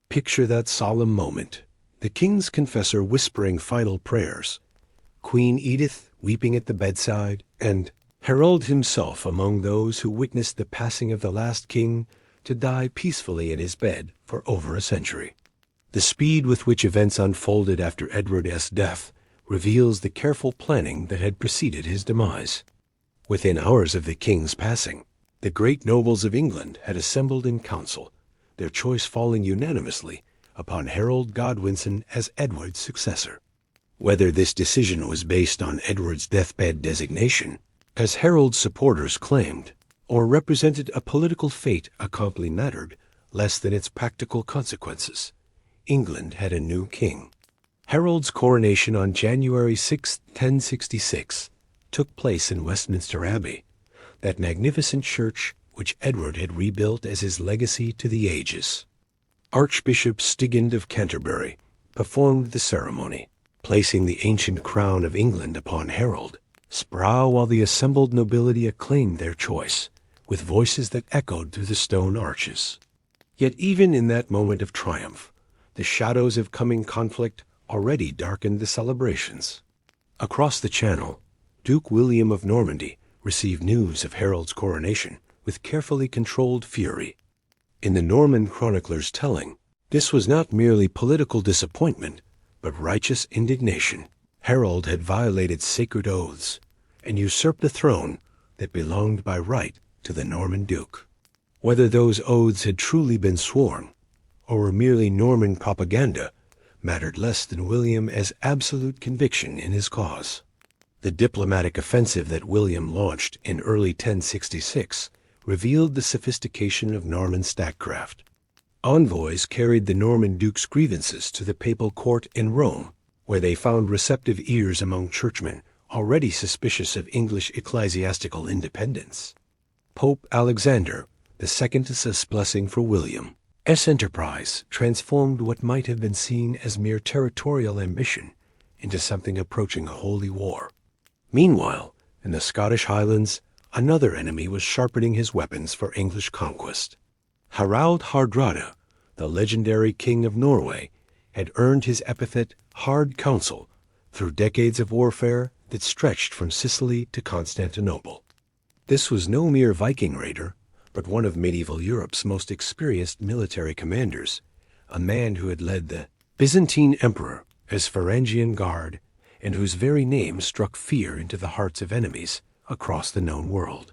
A: Picture that solemn moment, the king's confessor whispering final prayers, Queen Edith weeping at the bedside, and Harold himself among those who witnessed the passing of the last king to die peacefully in his bed for over a century. The speed with which events unfolded after Edward's death reveals the careful planning that had preceded his demise. Within hours of the king's passing, the great nobles of England had assembled in council, their choice falling unanimously upon Harold Godwinson as Edward's successor. Whether this decision was based on Edward's deathbed designation, as Harold's supporters claimed, or represented a political fate accompli mattered less than its practical consequences, England had a new king. Harold's coronation on January 6, 1066, took place in Westminster Abbey, that magnificent church which Edward had rebuilt as his legacy to the ages. Archbishop Stigand of Canterbury performed the ceremony, placing the ancient crown of England upon Harold, while the assembled nobility acclaimed their choice, with voices that echoed through the stone arches. Yet even in that moment of triumph, the shadows of coming conflict already darkened the celebrations. Across the Channel, Duke William of Normandy received news of Harold's coronation with carefully controlled fury. In the Norman chronicler's telling, this was not merely political disappointment, but righteous indignation. Harold had violated sacred oaths and usurped the throne that belonged by right to the Norman duke. Whether those oaths had truly been sworn, or were merely Norman propaganda, mattered less than William's absolute conviction in his cause. The diplomatic offensive that William launched in early 1066 revealed the sophistication of Norman statecraft. Envoys carried the Norman duke's grievances to the papal court in Rome, where they found receptive ears among churchmen already suspicious of English ecclesiastical independence. Pope Alexander II's blessing for William's enterprise transformed what might have been seen as mere territorial ambition into something approaching a holy war. Meanwhile, in the Scottish Highlands, another enemy was sharpening his weapons for English conquest. Harald Hardrada, the legendary king of Norway, had earned his epithet Hard Counsel through decades of warfare that stretched from Sicily to Constantinople. This was no mere Viking raider, but one of medieval Europe's most experienced military commanders, a man who had led the Byzantine emperor as Varangian Guard, and whose very name struck fear into the hearts of enemies across the known world.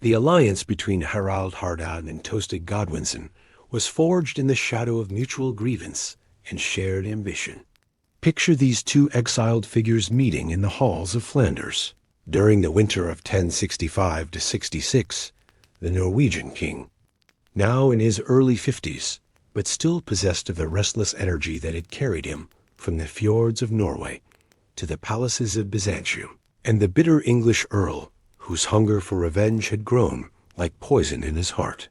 A: The alliance between Harald Hardrada and Tostig Godwinson was forged in the shadow of mutual grievance and shared ambition. Picture these two exiled figures meeting in the halls of Flanders. During the winter of 1065 to 66, the Norwegian king, now in his early 50s, but still possessed of the restless energy that had carried him from the fjords of Norway to the palaces of Byzantium, and the bitter English earl, whose hunger for revenge had grown like poison in his heart.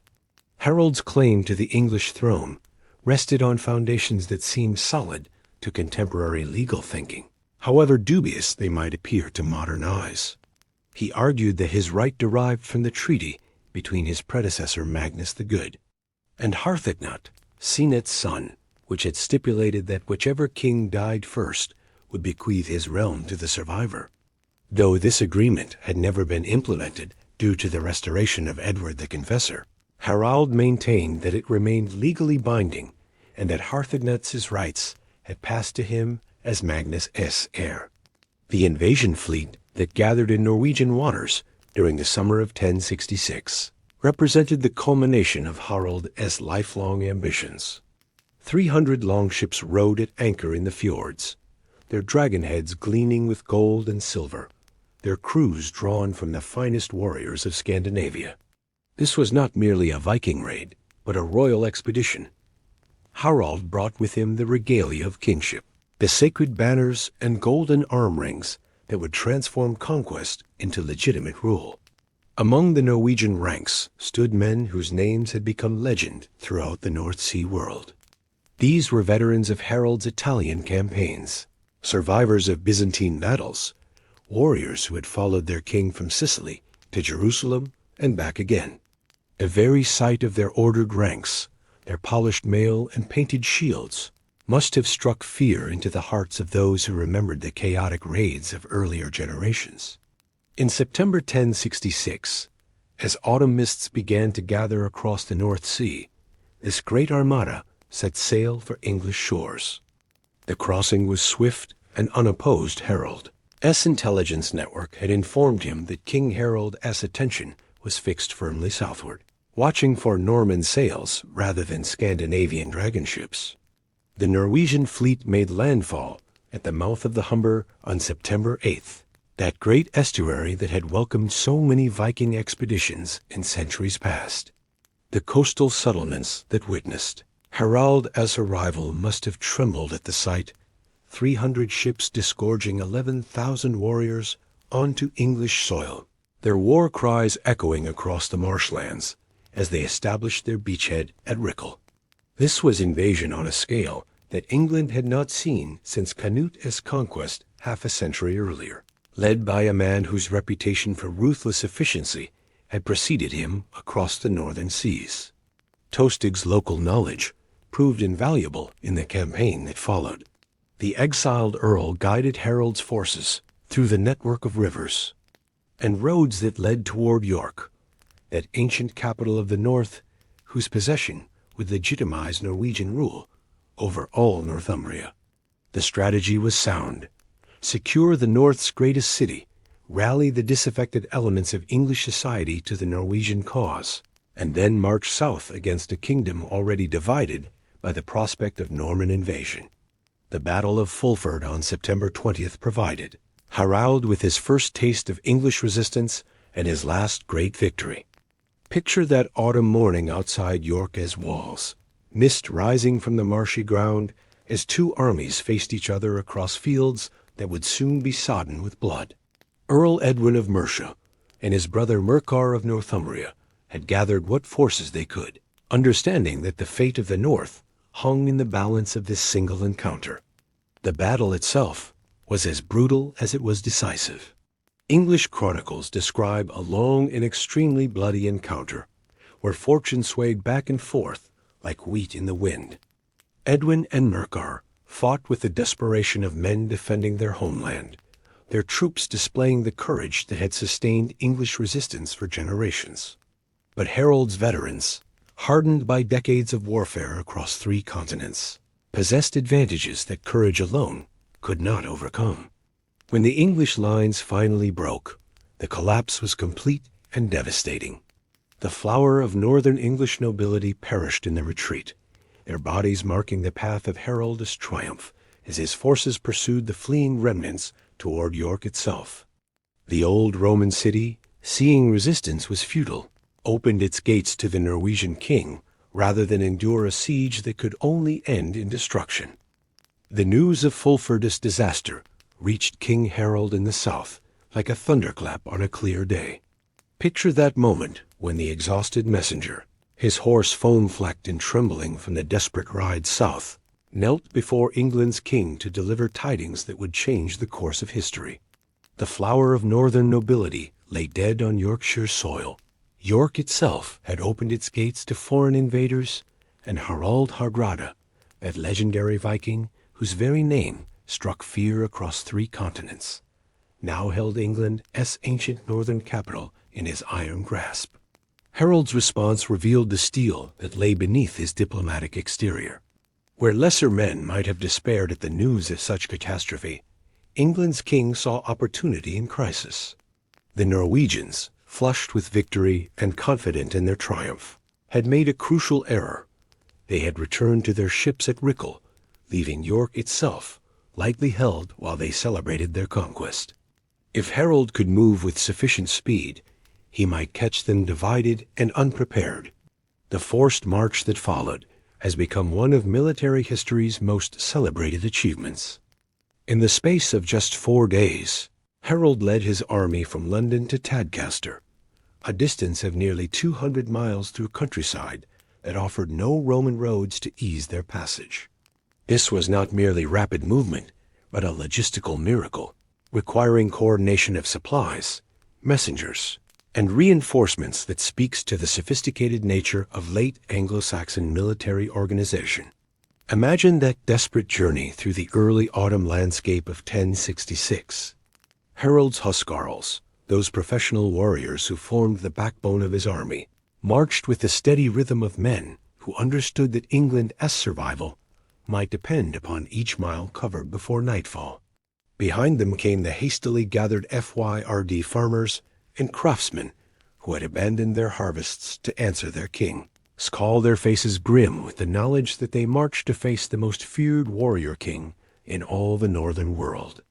A: Harold's claim to the English throne rested on foundations that seemed solid to contemporary legal thinking, however dubious they might appear to modern eyes. He argued that his right derived from the treaty between his predecessor Magnus the Good and Harthacnut, Sinet's son, which had stipulated that whichever king died first would bequeath his realm to the survivor. Though this agreement had never been implemented due to the restoration of Edward the Confessor, Harald maintained that it remained legally binding and that Harthagnut's rights had passed to him as Magnus' heir. The invasion fleet that gathered in Norwegian waters during the summer of 1066 represented the culmination of Harald's lifelong ambitions. 300 longships rode at anchor in the fjords, their dragonheads gleaming with gold and silver, their crews drawn from the finest warriors of Scandinavia. This was not merely a Viking raid, but a royal expedition. Harald brought with him the regalia of kingship, the sacred banners and golden arm rings that would transform conquest into legitimate rule. Among the Norwegian ranks stood men whose names had become legend throughout the North Sea world. These were veterans of Harold's Italian campaigns, survivors of Byzantine battles, warriors who had followed their king from Sicily to Jerusalem and back again. The very sight of their ordered ranks, their polished mail and painted shields, must have struck fear into the hearts of those who remembered the chaotic raids of earlier generations. In September 1066, as autumn mists began to gather across the North Sea, this great armada set sail for English shores. The crossing was swift and unopposed. Harold's intelligence network had informed him that King Harold's attention was fixed firmly southward, watching for Norman sails rather than Scandinavian dragon ships. The Norwegian fleet made landfall at the mouth of the Humber on September 8th, that great estuary that had welcomed so many Viking expeditions in centuries past. The coastal settlements that witnessed Harald's arrival must have trembled at the sight, 300 ships disgorging 11,000 warriors onto English soil, their war cries echoing across the marshlands as they established their beachhead at Rickle. This was invasion on a scale that England had not seen since Canut's conquest half a century earlier, led by a man whose reputation for ruthless efficiency had preceded him across the northern seas. Tostig's local knowledge proved invaluable in the campaign that followed. The exiled earl guided Harold's forces through the network of rivers and roads that led toward York, that ancient capital of the north whose possession would legitimize Norwegian rule over all Northumbria. The strategy was sound. Secure the North's greatest city, rally the disaffected elements of English society to the Norwegian cause, and then marched south against a kingdom already divided by the prospect of Norman invasion. The Battle of Fulford on September 20th provided Harold with his first taste of English resistance and his last great victory. Picture that autumn morning outside York's walls, mist rising from the marshy ground as two armies faced each other across fields that would soon be sodden with blood. Earl Edwin of Mercia and his brother Mercar of Northumbria had gathered what forces they could, understanding that the fate of the North hung in the balance of this single encounter. The battle itself was as brutal as it was decisive. English chronicles describe a long and extremely bloody encounter where fortune swayed back and forth like wheat in the wind. Edwin and Mercar fought with the desperation of men defending their homeland, their troops displaying the courage that had sustained English resistance for generations. But Harold's veterans, hardened by decades of warfare across 3 continents, possessed advantages that courage alone could not overcome. When the English lines finally broke, the collapse was complete and devastating. The flower of northern English nobility perished in the retreat, their bodies marking the path of Harold's triumph as his forces pursued the fleeing remnants toward York itself. The old Roman city, seeing resistance was futile, opened its gates to the Norwegian king rather than endure a siege that could only end in destruction. The news of Fulford's disaster reached King Harold in the south like a thunderclap on a clear day. Picture that moment when the exhausted messenger, his horse foam-flecked and trembling from the desperate ride south, knelt before England's king to deliver tidings that would change the course of history. The flower of northern nobility lay dead on Yorkshire soil. York itself had opened its gates to foreign invaders, and Harald Hardrada, that legendary Viking whose very name struck fear across 3 continents, now held England's ancient northern capital in his iron grasp. Harold's response revealed the steel that lay beneath his diplomatic exterior. Where lesser men might have despaired at the news of such catastrophe, England's king saw opportunity in crisis. The Norwegians, flushed with victory and confident in their triumph, had made a crucial error. They had returned to their ships at Rickle, leaving York itself lightly held while they celebrated their conquest. If Harold could move with sufficient speed, he might catch them divided and unprepared. The forced march that followed has become one of military history's most celebrated achievements. In the space of just 4 days, Harold led his army from London to Tadcaster, a distance of nearly 200 miles through countryside that offered no Roman roads to ease their passage. This was not merely rapid movement, but a logistical miracle, requiring coordination of supplies, messengers, and reinforcements that speaks to the sophisticated nature of late Anglo-Saxon military organization. Imagine that desperate journey through the early autumn landscape of 1066. Harold's huscarls, those professional warriors who formed the backbone of his army, marched with the steady rhythm of men who understood that England's survival might depend upon each mile covered before nightfall. Behind them came the hastily gathered FYRD farmers and craftsmen who had abandoned their harvests to answer their king, skull their faces grim with the knowledge that they marched to face the most feared warrior king in all the northern world.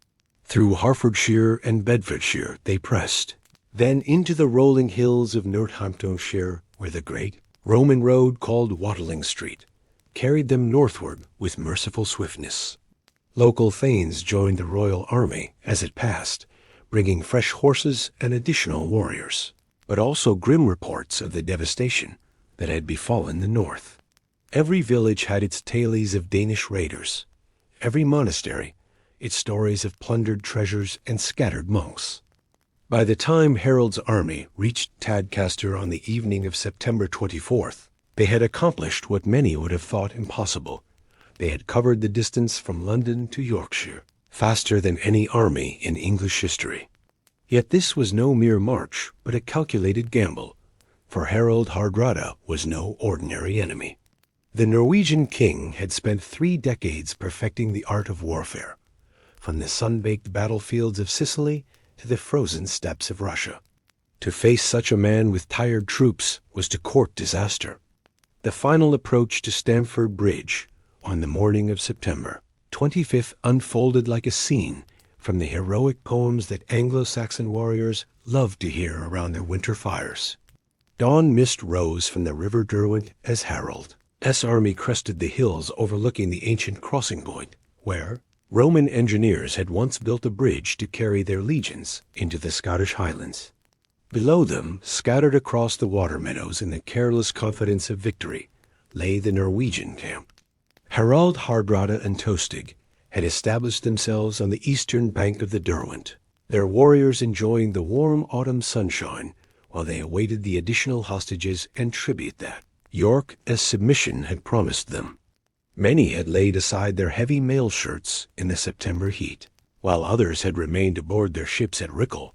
A: Through Hertfordshire and Bedfordshire they pressed, then into the rolling hills of Northamptonshire, where the great Roman road called Watling Street carried them northward with merciful swiftness. Local thanes joined the royal army as it passed, bringing fresh horses and additional warriors, but also grim reports of the devastation that had befallen the north. Every village had its tales of Danish raiders, every monastery its stories of plundered treasures and scattered monks. By the time Harold's army reached Tadcaster on the evening of September 24th, they had accomplished what many would have thought impossible. They had covered the distance from London to Yorkshire, faster than any army in English history. Yet this was no mere march, but a calculated gamble, for Harold Hardrada was no ordinary enemy. The Norwegian king had spent 3 decades perfecting the art of warfare, from the sun-baked battlefields of Sicily to the frozen steppes of Russia. To face such a man with tired troops was to court disaster. The final approach to Stamford Bridge on the morning of September 25th unfolded like a scene from the heroic poems that Anglo-Saxon warriors loved to hear around their winter fires. Dawn mist rose from the River Derwent as Harold's army crested the hills overlooking the ancient crossing point, where Roman engineers had once built a bridge to carry their legions into the Scottish Highlands. Below them, scattered across the water meadows in the careless confidence of victory, lay the Norwegian camp. Harald Hardrada and Tostig had established themselves on the eastern bank of the Derwent, their warriors enjoying the warm autumn sunshine while they awaited the additional hostages and tribute that York's submission had promised them. Many had laid aside their heavy mail shirts in the September heat, while others had remained aboard their ships at Rickle,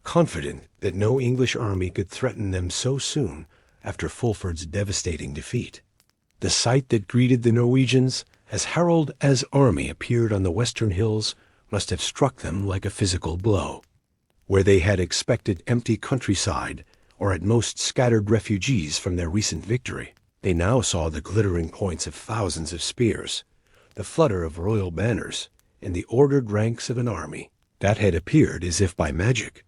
A: confident that no English army could threaten them so soon after Fulford's devastating defeat. The sight that greeted the Norwegians as Harold's army appeared on the western hills must have struck them like a physical blow. Where they had expected empty countryside, or at most scattered refugees from their recent victory, they now saw the glittering points of thousands of spears, the flutter of royal banners, and the ordered ranks of an army that had appeared as if by magic.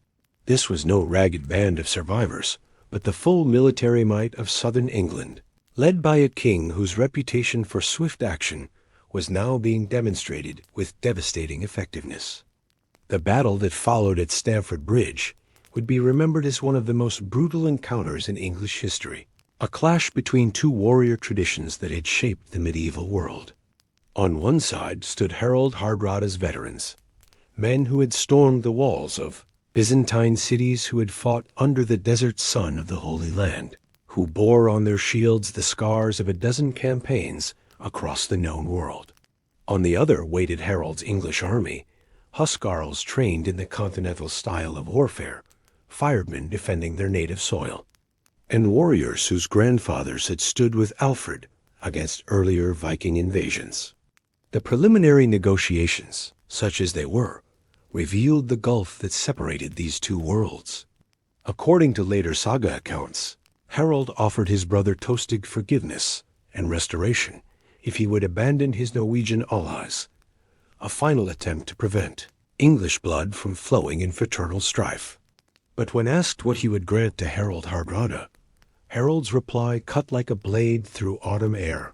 A: This was no ragged band of survivors, but the full military might of southern England, led by a king whose reputation for swift action was now being demonstrated with devastating effectiveness. The battle that followed at Stamford Bridge would be remembered as one of the most brutal encounters in English history, a clash between two warrior traditions that had shaped the medieval world. On one side stood Harald Hardrada's veterans, men who had stormed the walls of Byzantine cities, who had fought under the desert sun of the Holy Land, who bore on their shields the scars of a dozen campaigns across the known world. On the other waited Harold's English army, huscarls trained in the continental style of warfare, firemen defending their native soil, and warriors whose grandfathers had stood with Alfred against earlier Viking invasions. The preliminary negotiations, such as they were, revealed the gulf that separated these two worlds. According to later saga accounts, Harold offered his brother Tostig forgiveness and restoration if he would abandon his Norwegian allies, a final attempt to prevent English blood from flowing in fraternal strife. But when asked what he would grant to Harald Hardrada, Harold's reply cut like a blade through autumn air: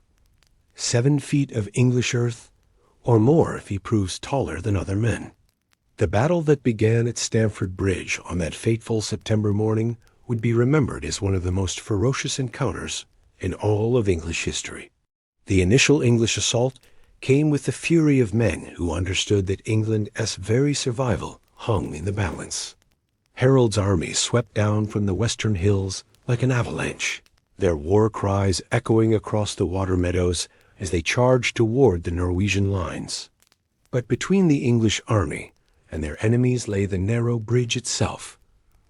A: 7 feet of English earth, or more if he proves taller than other men. The battle that began at Stamford Bridge on that fateful September morning would be remembered as one of the most ferocious encounters in all of English history. The initial English assault came with the fury of men who understood that England's very survival hung in the balance. Harold's army swept down from the western hills like an avalanche, their war cries echoing across the water meadows as they charged toward the Norwegian lines. But between the English army and their enemies lay the narrow bridge itself,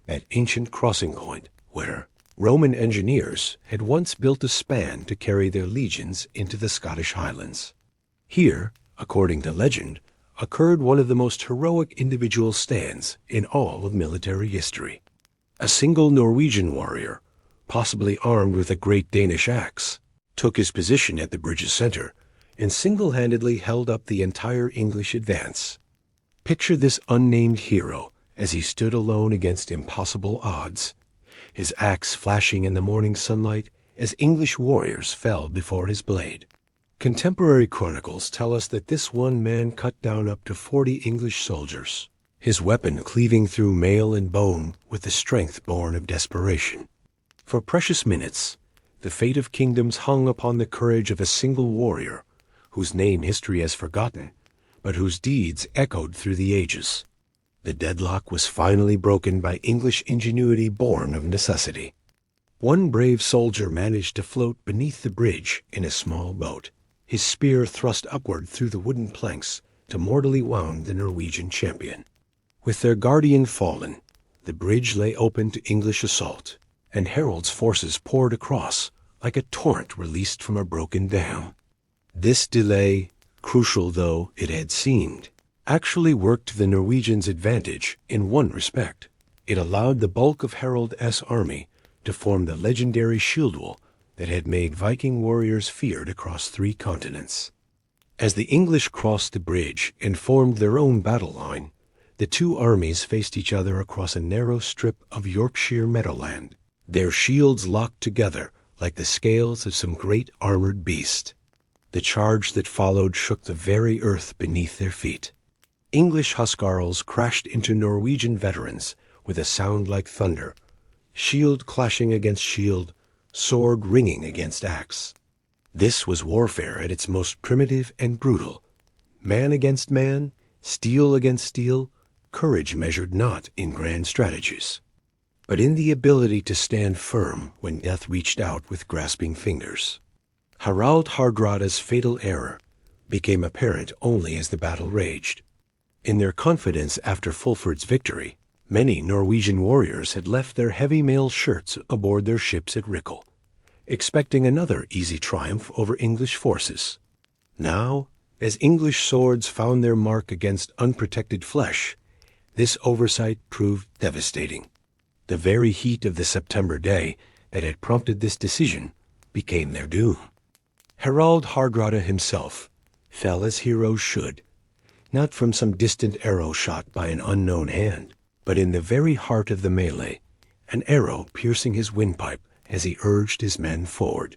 A: that ancient crossing point where Roman engineers had once built a span to carry their legions into the Scottish Highlands. Here, according to legend, occurred one of the most heroic individual stands in all of military history. A single Norwegian warrior, possibly armed with a great Danish axe, took his position at the bridge's center and single-handedly held up the entire English advance. Picture this unnamed hero as he stood alone against impossible odds, his axe flashing in the morning sunlight as English warriors fell before his blade. Contemporary chronicles tell us that this one man cut down up to 40 English soldiers, his weapon cleaving through mail and bone with the strength born of desperation. For precious minutes, the fate of kingdoms hung upon the courage of a single warrior, whose name history has forgotten, but whose deeds echoed through the ages. The deadlock was finally broken by English ingenuity born of necessity. One brave soldier managed to float beneath the bridge in a small boat, his spear thrust upward through the wooden planks to mortally wound the Norwegian champion. With their guardian fallen, the bridge lay open to English assault, and Harold's forces poured across like a torrent released from a broken dam. This delay, crucial though it had seemed, actually worked to the Norwegians' advantage in one respect. It allowed the bulk of Harold's army to form the legendary shield wall that had made Viking warriors feared across 3 continents. As the English crossed the bridge and formed their own battle line, the 2 armies faced each other across a narrow strip of Yorkshire meadowland, their shields locked together like the scales of some great armored beast. The charge that followed shook the very earth beneath their feet. English huscarls crashed into Norwegian veterans with a sound like thunder, shield clashing against shield, sword ringing against axe. This was warfare at its most primitive and brutal. Man against man, steel against steel, courage measured not in grand strategies, but in the ability to stand firm when death reached out with grasping fingers. Harald Hardrada's fatal error became apparent only as the battle raged. In their confidence after Fulford's victory, many Norwegian warriors had left their heavy mail shirts aboard their ships at Rickle, expecting another easy triumph over English forces. Now, as English swords found their mark against unprotected flesh, this oversight proved devastating. The very heat of the September day that had prompted this decision became their doom. Harald Hardrada himself fell as heroes should, not from some distant arrow shot by an unknown hand, but in the very heart of the melee, an arrow piercing his windpipe as he urged his men forward.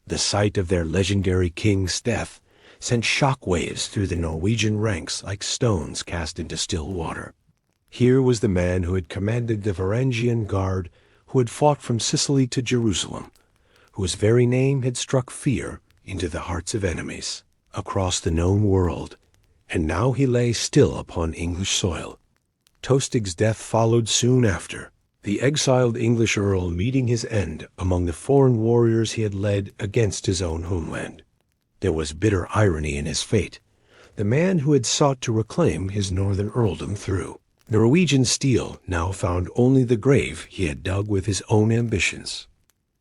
A: The sight of their legendary king's death sent shock waves through the Norwegian ranks like stones cast into still water. Here was the man who had commanded the Varangian Guard, who had fought from Sicily to Jerusalem, whose very name had struck fear into the hearts of enemies across the known world, and now he lay still upon English soil. Tostig's death followed soon after, the exiled English earl meeting his end among the foreign warriors he had led against his own homeland. There was bitter irony in his fate, the man who had sought to reclaim his northern earldom through Norwegian steel now found only the grave he had dug with his own ambitions.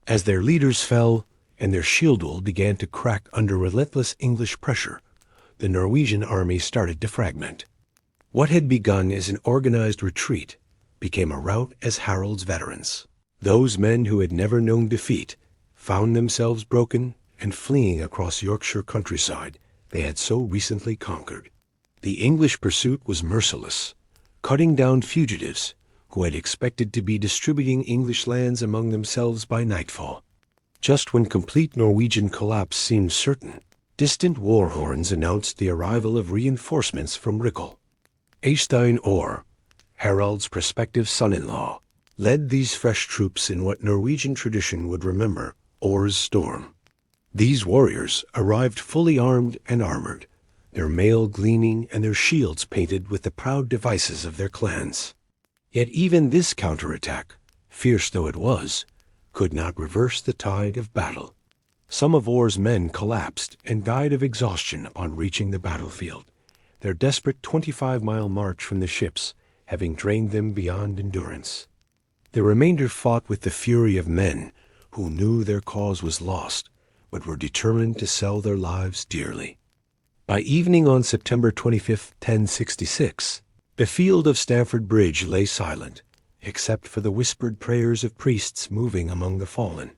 A: As their leaders fell and their shield wall began to crack under relentless English pressure, the Norwegian army started to fragment. What had begun as an organized retreat became a rout as Harold's veterans. Those men who had never known defeat found themselves broken and fleeing across Yorkshire countryside they had so recently conquered. The English pursuit was merciless, cutting down fugitives who had expected to be distributing English lands among themselves by nightfall. Just when complete Norwegian collapse seemed certain, distant war horns announced the arrival of reinforcements from Rickle. Eystein Orr, Harald's prospective son-in-law, led these fresh troops in what Norwegian tradition would remember Orr's Storm. These warriors arrived fully armed and armored, their mail gleaming and their shields painted with the proud devices of their clans. Yet even this counterattack, fierce though it was, could not reverse the tide of battle. Some of Orr's men collapsed and died of exhaustion upon reaching the battlefield, their desperate 25-mile march from the ships having drained them beyond endurance. The remainder fought with the fury of men who knew their cause was lost, but were determined to sell their lives dearly. By evening on September 25, 1066, the field of Stamford Bridge lay silent, except for the whispered prayers of priests moving among the fallen.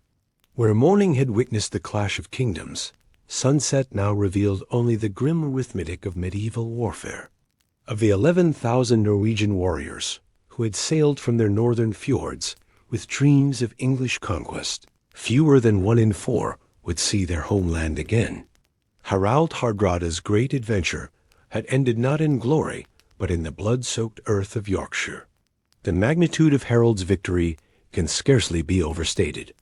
A: Where morning had witnessed the clash of kingdoms, sunset now revealed only the grim arithmetic of medieval warfare. Of the 11,000 Norwegian warriors who had sailed from their northern fjords with dreams of English conquest, fewer than 1 in 4 would see their homeland again. Harald Hardrada's great adventure had ended not in glory, but in the blood-soaked earth of Yorkshire. The magnitude of Harold's victory can scarcely be overstated.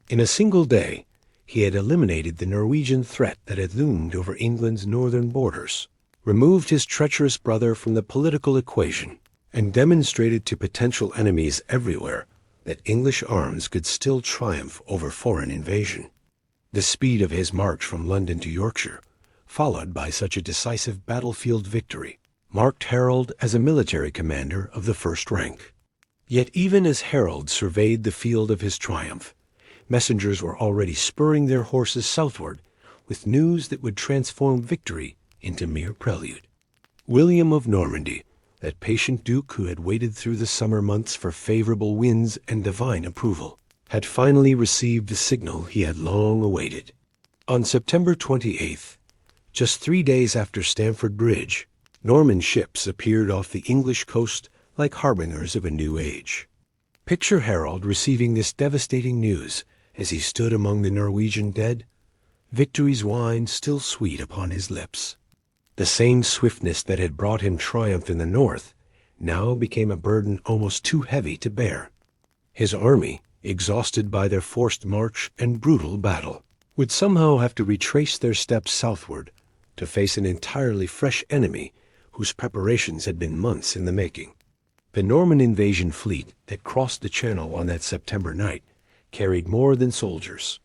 A: In a single day, he had eliminated the Norwegian threat that had loomed over England's northern borders, removed his treacherous brother from the political equation, and demonstrated to potential enemies everywhere that English arms could still triumph over foreign invasion. The speed of his march from London to Yorkshire, followed by such a decisive battlefield victory, marked Harold as a military commander of the first rank. Yet even as Harold surveyed the field of his triumph, messengers were already spurring their horses southward with news that would transform victory into mere prelude. William of Normandy, That patient duke who had waited through the summer months for favorable winds and divine approval, had finally received the signal he had long awaited. On September 28th, just 3 days after Stamford Bridge, Norman ships appeared off the English coast like harbingers of a new age. Picture Harold receiving this devastating news as he stood among the Norwegian dead, victory's wine still sweet upon his lips. The same swiftness that had brought him triumph in the north now became a burden almost too heavy to bear. His army, exhausted by their forced march and brutal battle, would somehow have to retrace their steps southward to face an entirely fresh enemy whose preparations had been months in the making. The Norman invasion fleet that crossed the Channel on that September night carried more than soldiers.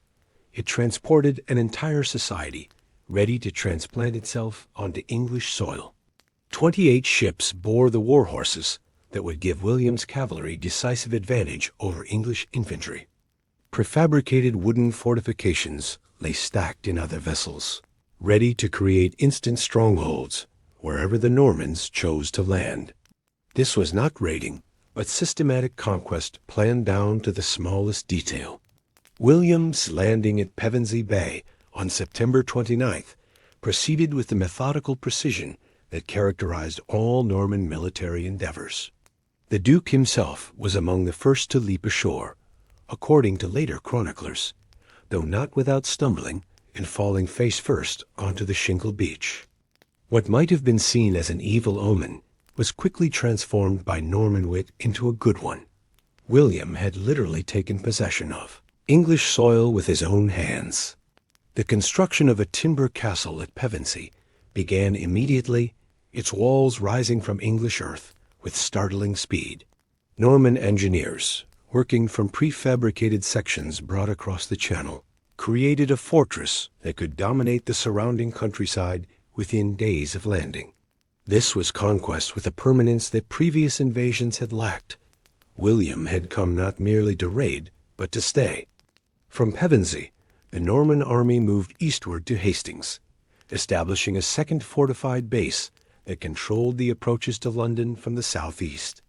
A: It transported an entire society ready to transplant itself onto English soil. 28 ships bore the war horses that would give William's cavalry decisive advantage over English infantry. Prefabricated wooden fortifications lay stacked in other vessels, ready to create instant strongholds wherever the Normans chose to land. This was not raiding, but systematic conquest planned down to the smallest detail. William's landing at Pevensey Bay on September 29th proceeded with the methodical precision that characterized all Norman military endeavors. The Duke himself was among the first to leap ashore, according to later chroniclers, though not without stumbling and falling face first onto the shingle beach. What might have been seen as an evil omen was quickly transformed by Norman wit into a good one. William had literally taken possession of English soil with his own hands. The construction of a timber castle at Pevensey began immediately, its walls rising from English earth with startling speed. Norman engineers, working from prefabricated sections brought across the Channel, created a fortress that could dominate the surrounding countryside within days of landing. This was conquest with a permanence that previous invasions had lacked. William had come not merely to raid, but to stay. From Pevensey, the Norman army moved eastward to Hastings, establishing a second fortified base that controlled the approaches to London from the southeast.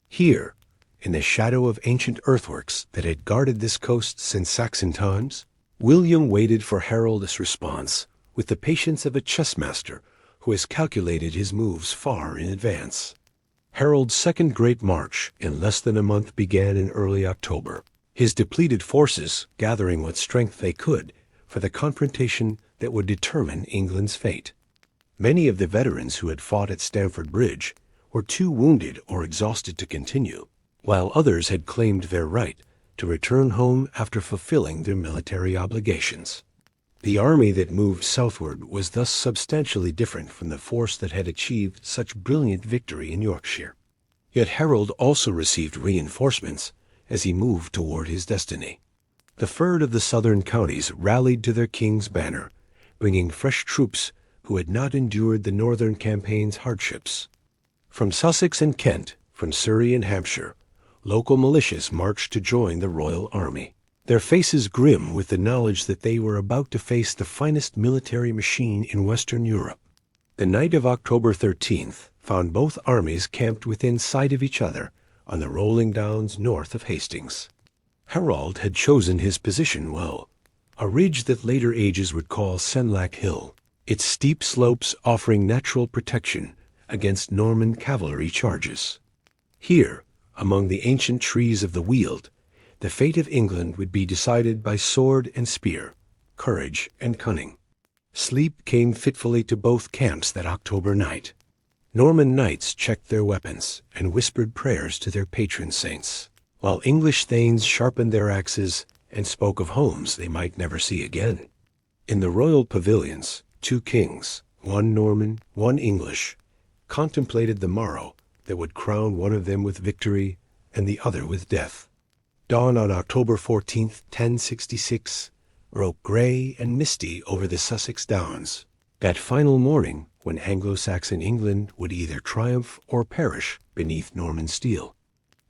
A: Here, in the shadow of ancient earthworks that had guarded this coast since Saxon times, William waited for Harold's response with the patience of a chess master who has calculated his moves far in advance. Harold's second great march in less than a month began in early October, his depleted forces gathering what strength they could for the confrontation that would determine England's fate. Many of the veterans who had fought at Stamford Bridge were too wounded or exhausted to continue, while others had claimed their right to return home after fulfilling their military obligations. The army that moved southward was thus substantially different from the force that had achieved such brilliant victory in Yorkshire. Yet Harold also received reinforcements as he moved toward his destiny. The third of the southern counties rallied to their king's banner, bringing fresh troops who had not endured the northern campaign's hardships. From Sussex and Kent, from Surrey and Hampshire, local militias marched to join the royal army, their faces grim with the knowledge that they were about to face the finest military machine in Western Europe. The night of October 13th found both armies camped within sight of each other on the rolling downs north of Hastings. Harold had chosen his position well, a ridge that later ages would call Senlac Hill, its steep slopes offering natural protection against Norman cavalry charges. Here, among the ancient trees of the Weald, the fate of England would be decided by sword and spear, courage and cunning. Sleep came fitfully to both camps that October night. Norman knights checked their weapons and whispered prayers to their patron saints, while English thanes sharpened their axes and spoke of homes they might never see again. In the royal pavilions, 2 kings, one Norman, one English, contemplated the morrow that would crown one of them with victory and the other with death. Dawn on October 14th, 1066, broke gray and misty over the Sussex Downs, that final morning when Anglo-Saxon England would either triumph or perish beneath Norman steel.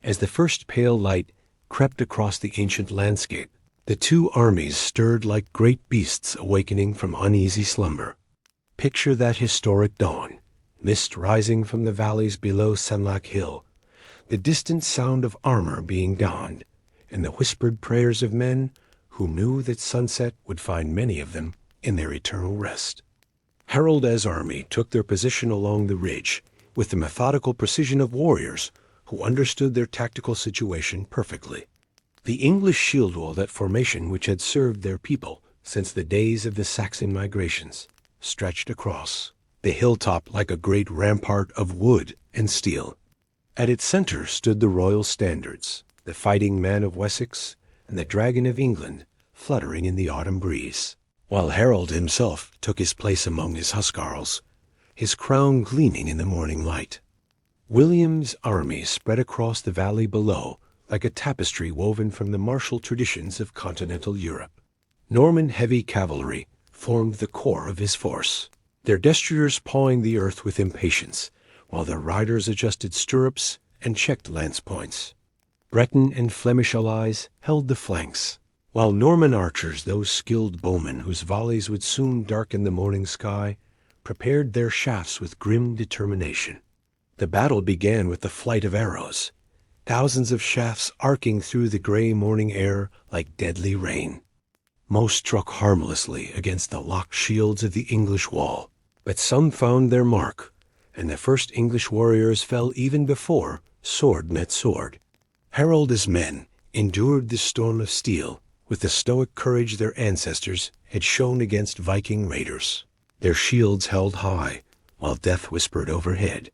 A: As the first pale light crept across the ancient landscape, the two armies stirred like great beasts awakening from uneasy slumber. Picture that historic dawn, mist rising from the valleys below Senlac Hill, the distant sound of armor being donned, and the whispered prayers of men who knew that sunset would find many of them in their eternal rest. Harold's army took their position along the ridge with the methodical precision of warriors who understood their tactical situation perfectly. The English shield wall, that formation which had served their people since the days of the Saxon migrations, stretched across the hilltop like a great rampart of wood and steel. At its center stood the royal standards, the fighting man of Wessex and the dragon of England fluttering in the autumn breeze, while Harold himself took his place among his huscarls, his crown gleaming in the morning light. William's army spread across the valley below like a tapestry woven from the martial traditions of continental Europe. Norman heavy cavalry formed the core of his force, their destriers pawing the earth with impatience, while their riders adjusted stirrups and checked lance points. Breton and Flemish allies held the flanks, while Norman archers, those skilled bowmen whose volleys would soon darken the morning sky, prepared their shafts with grim determination. The battle began with the flight of arrows, thousands of shafts arcing through the gray morning air like deadly rain. Most struck harmlessly against the locked shields of the English wall, but some found their mark, and the first English warriors fell even before sword met sword. Harold's men endured the storm of steel with the stoic courage their ancestors had shown against Viking raiders. Their shields held high, while death whispered overhead.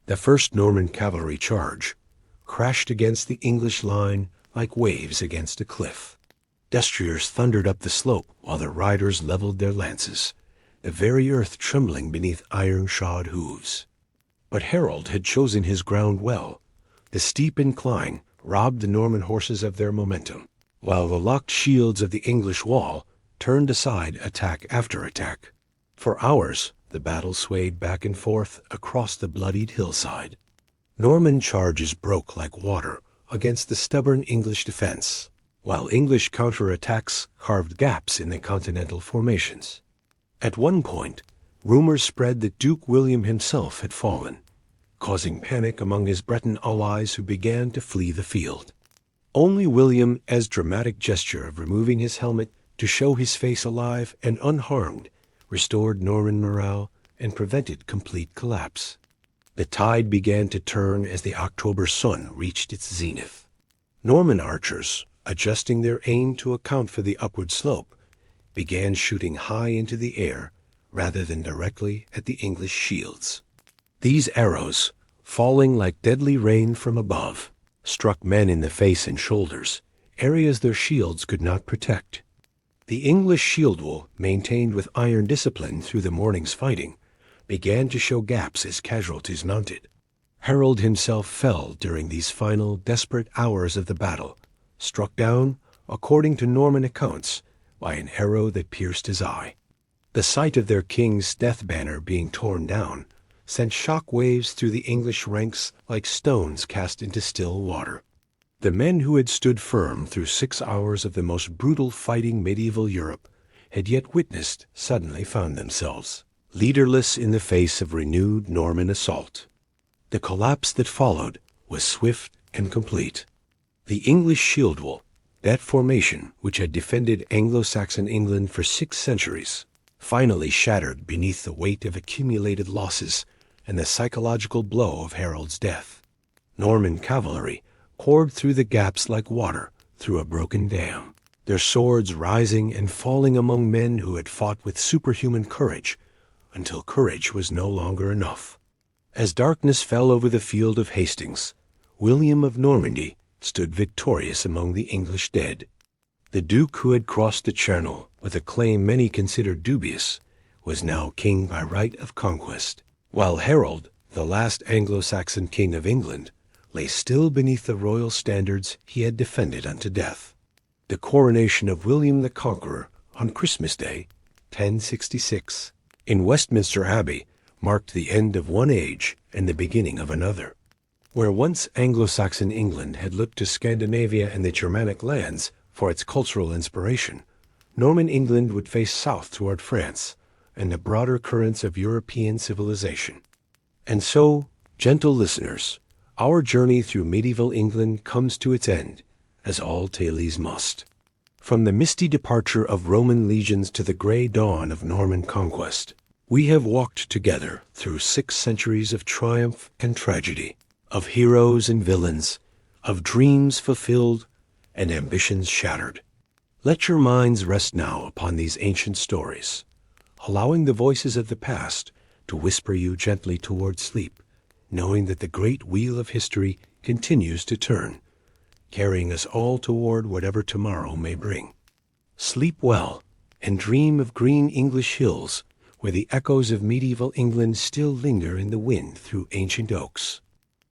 A: The first Norman cavalry charge crashed against the English line like waves against a cliff. Destriers thundered up the slope while their riders leveled their lances, the very earth trembling beneath iron-shod hooves. But Harold had chosen his ground well. The steep incline robbed the Norman horses of their momentum, while the locked shields of the English wall turned aside attack after attack. For hours the battle swayed back and forth across the bloodied hillside. Norman charges broke like water against the stubborn English defense, while English counterattacks carved gaps in the continental formations. At one point, rumors spread that Duke William himself had fallen, causing panic among his Breton allies who began to flee the field. Only William's dramatic gesture of removing his helmet to show his face alive and unharmed restored Norman morale and prevented complete collapse. The tide began to turn as the October sun reached its zenith. Norman archers, adjusting their aim to account for the upward slope, began shooting high into the air rather than directly at the English shields. These arrows, falling like deadly rain from above, struck men in the face and shoulders, areas their shields could not protect. The English shield wall, maintained with iron discipline through the morning's fighting, began to show gaps as casualties mounted. Harold himself fell during these final, desperate hours of the battle, struck down, according to Norman accounts, by an arrow that pierced his eye. The sight of their king's death banner being torn down sent shock waves through the English ranks like stones cast into still water. The men who had stood firm through 6 hours of the most brutal fighting medieval Europe had yet witnessed suddenly found themselves leaderless in the face of renewed Norman assault. The collapse that followed was swift and complete. The English shield wall, that formation which had defended Anglo-Saxon England for 6 centuries, finally shattered beneath the weight of accumulated losses and the psychological blow of Harold's death. Norman cavalry poured through the gaps like water through a broken dam, their swords rising and falling among men who had fought with superhuman courage until courage was no longer enough. As darkness fell over the field of Hastings, William of Normandy stood victorious among the English dead. The Duke who had crossed the Channel with a claim many considered dubious was now king by right of conquest, while Harold, the last Anglo-Saxon king of England, lay still beneath the royal standards he had defended unto death. The coronation of William the Conqueror on Christmas Day, 1066, in Westminster Abbey marked the end of one age and the beginning of another. Where once Anglo-Saxon England had looked to Scandinavia and the Germanic lands for its cultural inspiration, Norman England would face south toward France and the broader currents of European civilization. And so, gentle listeners, our journey through medieval England comes to its end, as all tales must. From the misty departure of Roman legions to the gray dawn of Norman conquest, we have walked together through 6 centuries of triumph and tragedy, of heroes and villains, of dreams fulfilled and ambitions shattered. Let your minds rest now upon these ancient stories, allowing the voices of the past to whisper you gently toward sleep, knowing that the great wheel of history continues to turn, carrying us all toward whatever tomorrow may bring. Sleep well and dream of green English hills where the echoes of medieval England still linger in the wind through ancient oaks.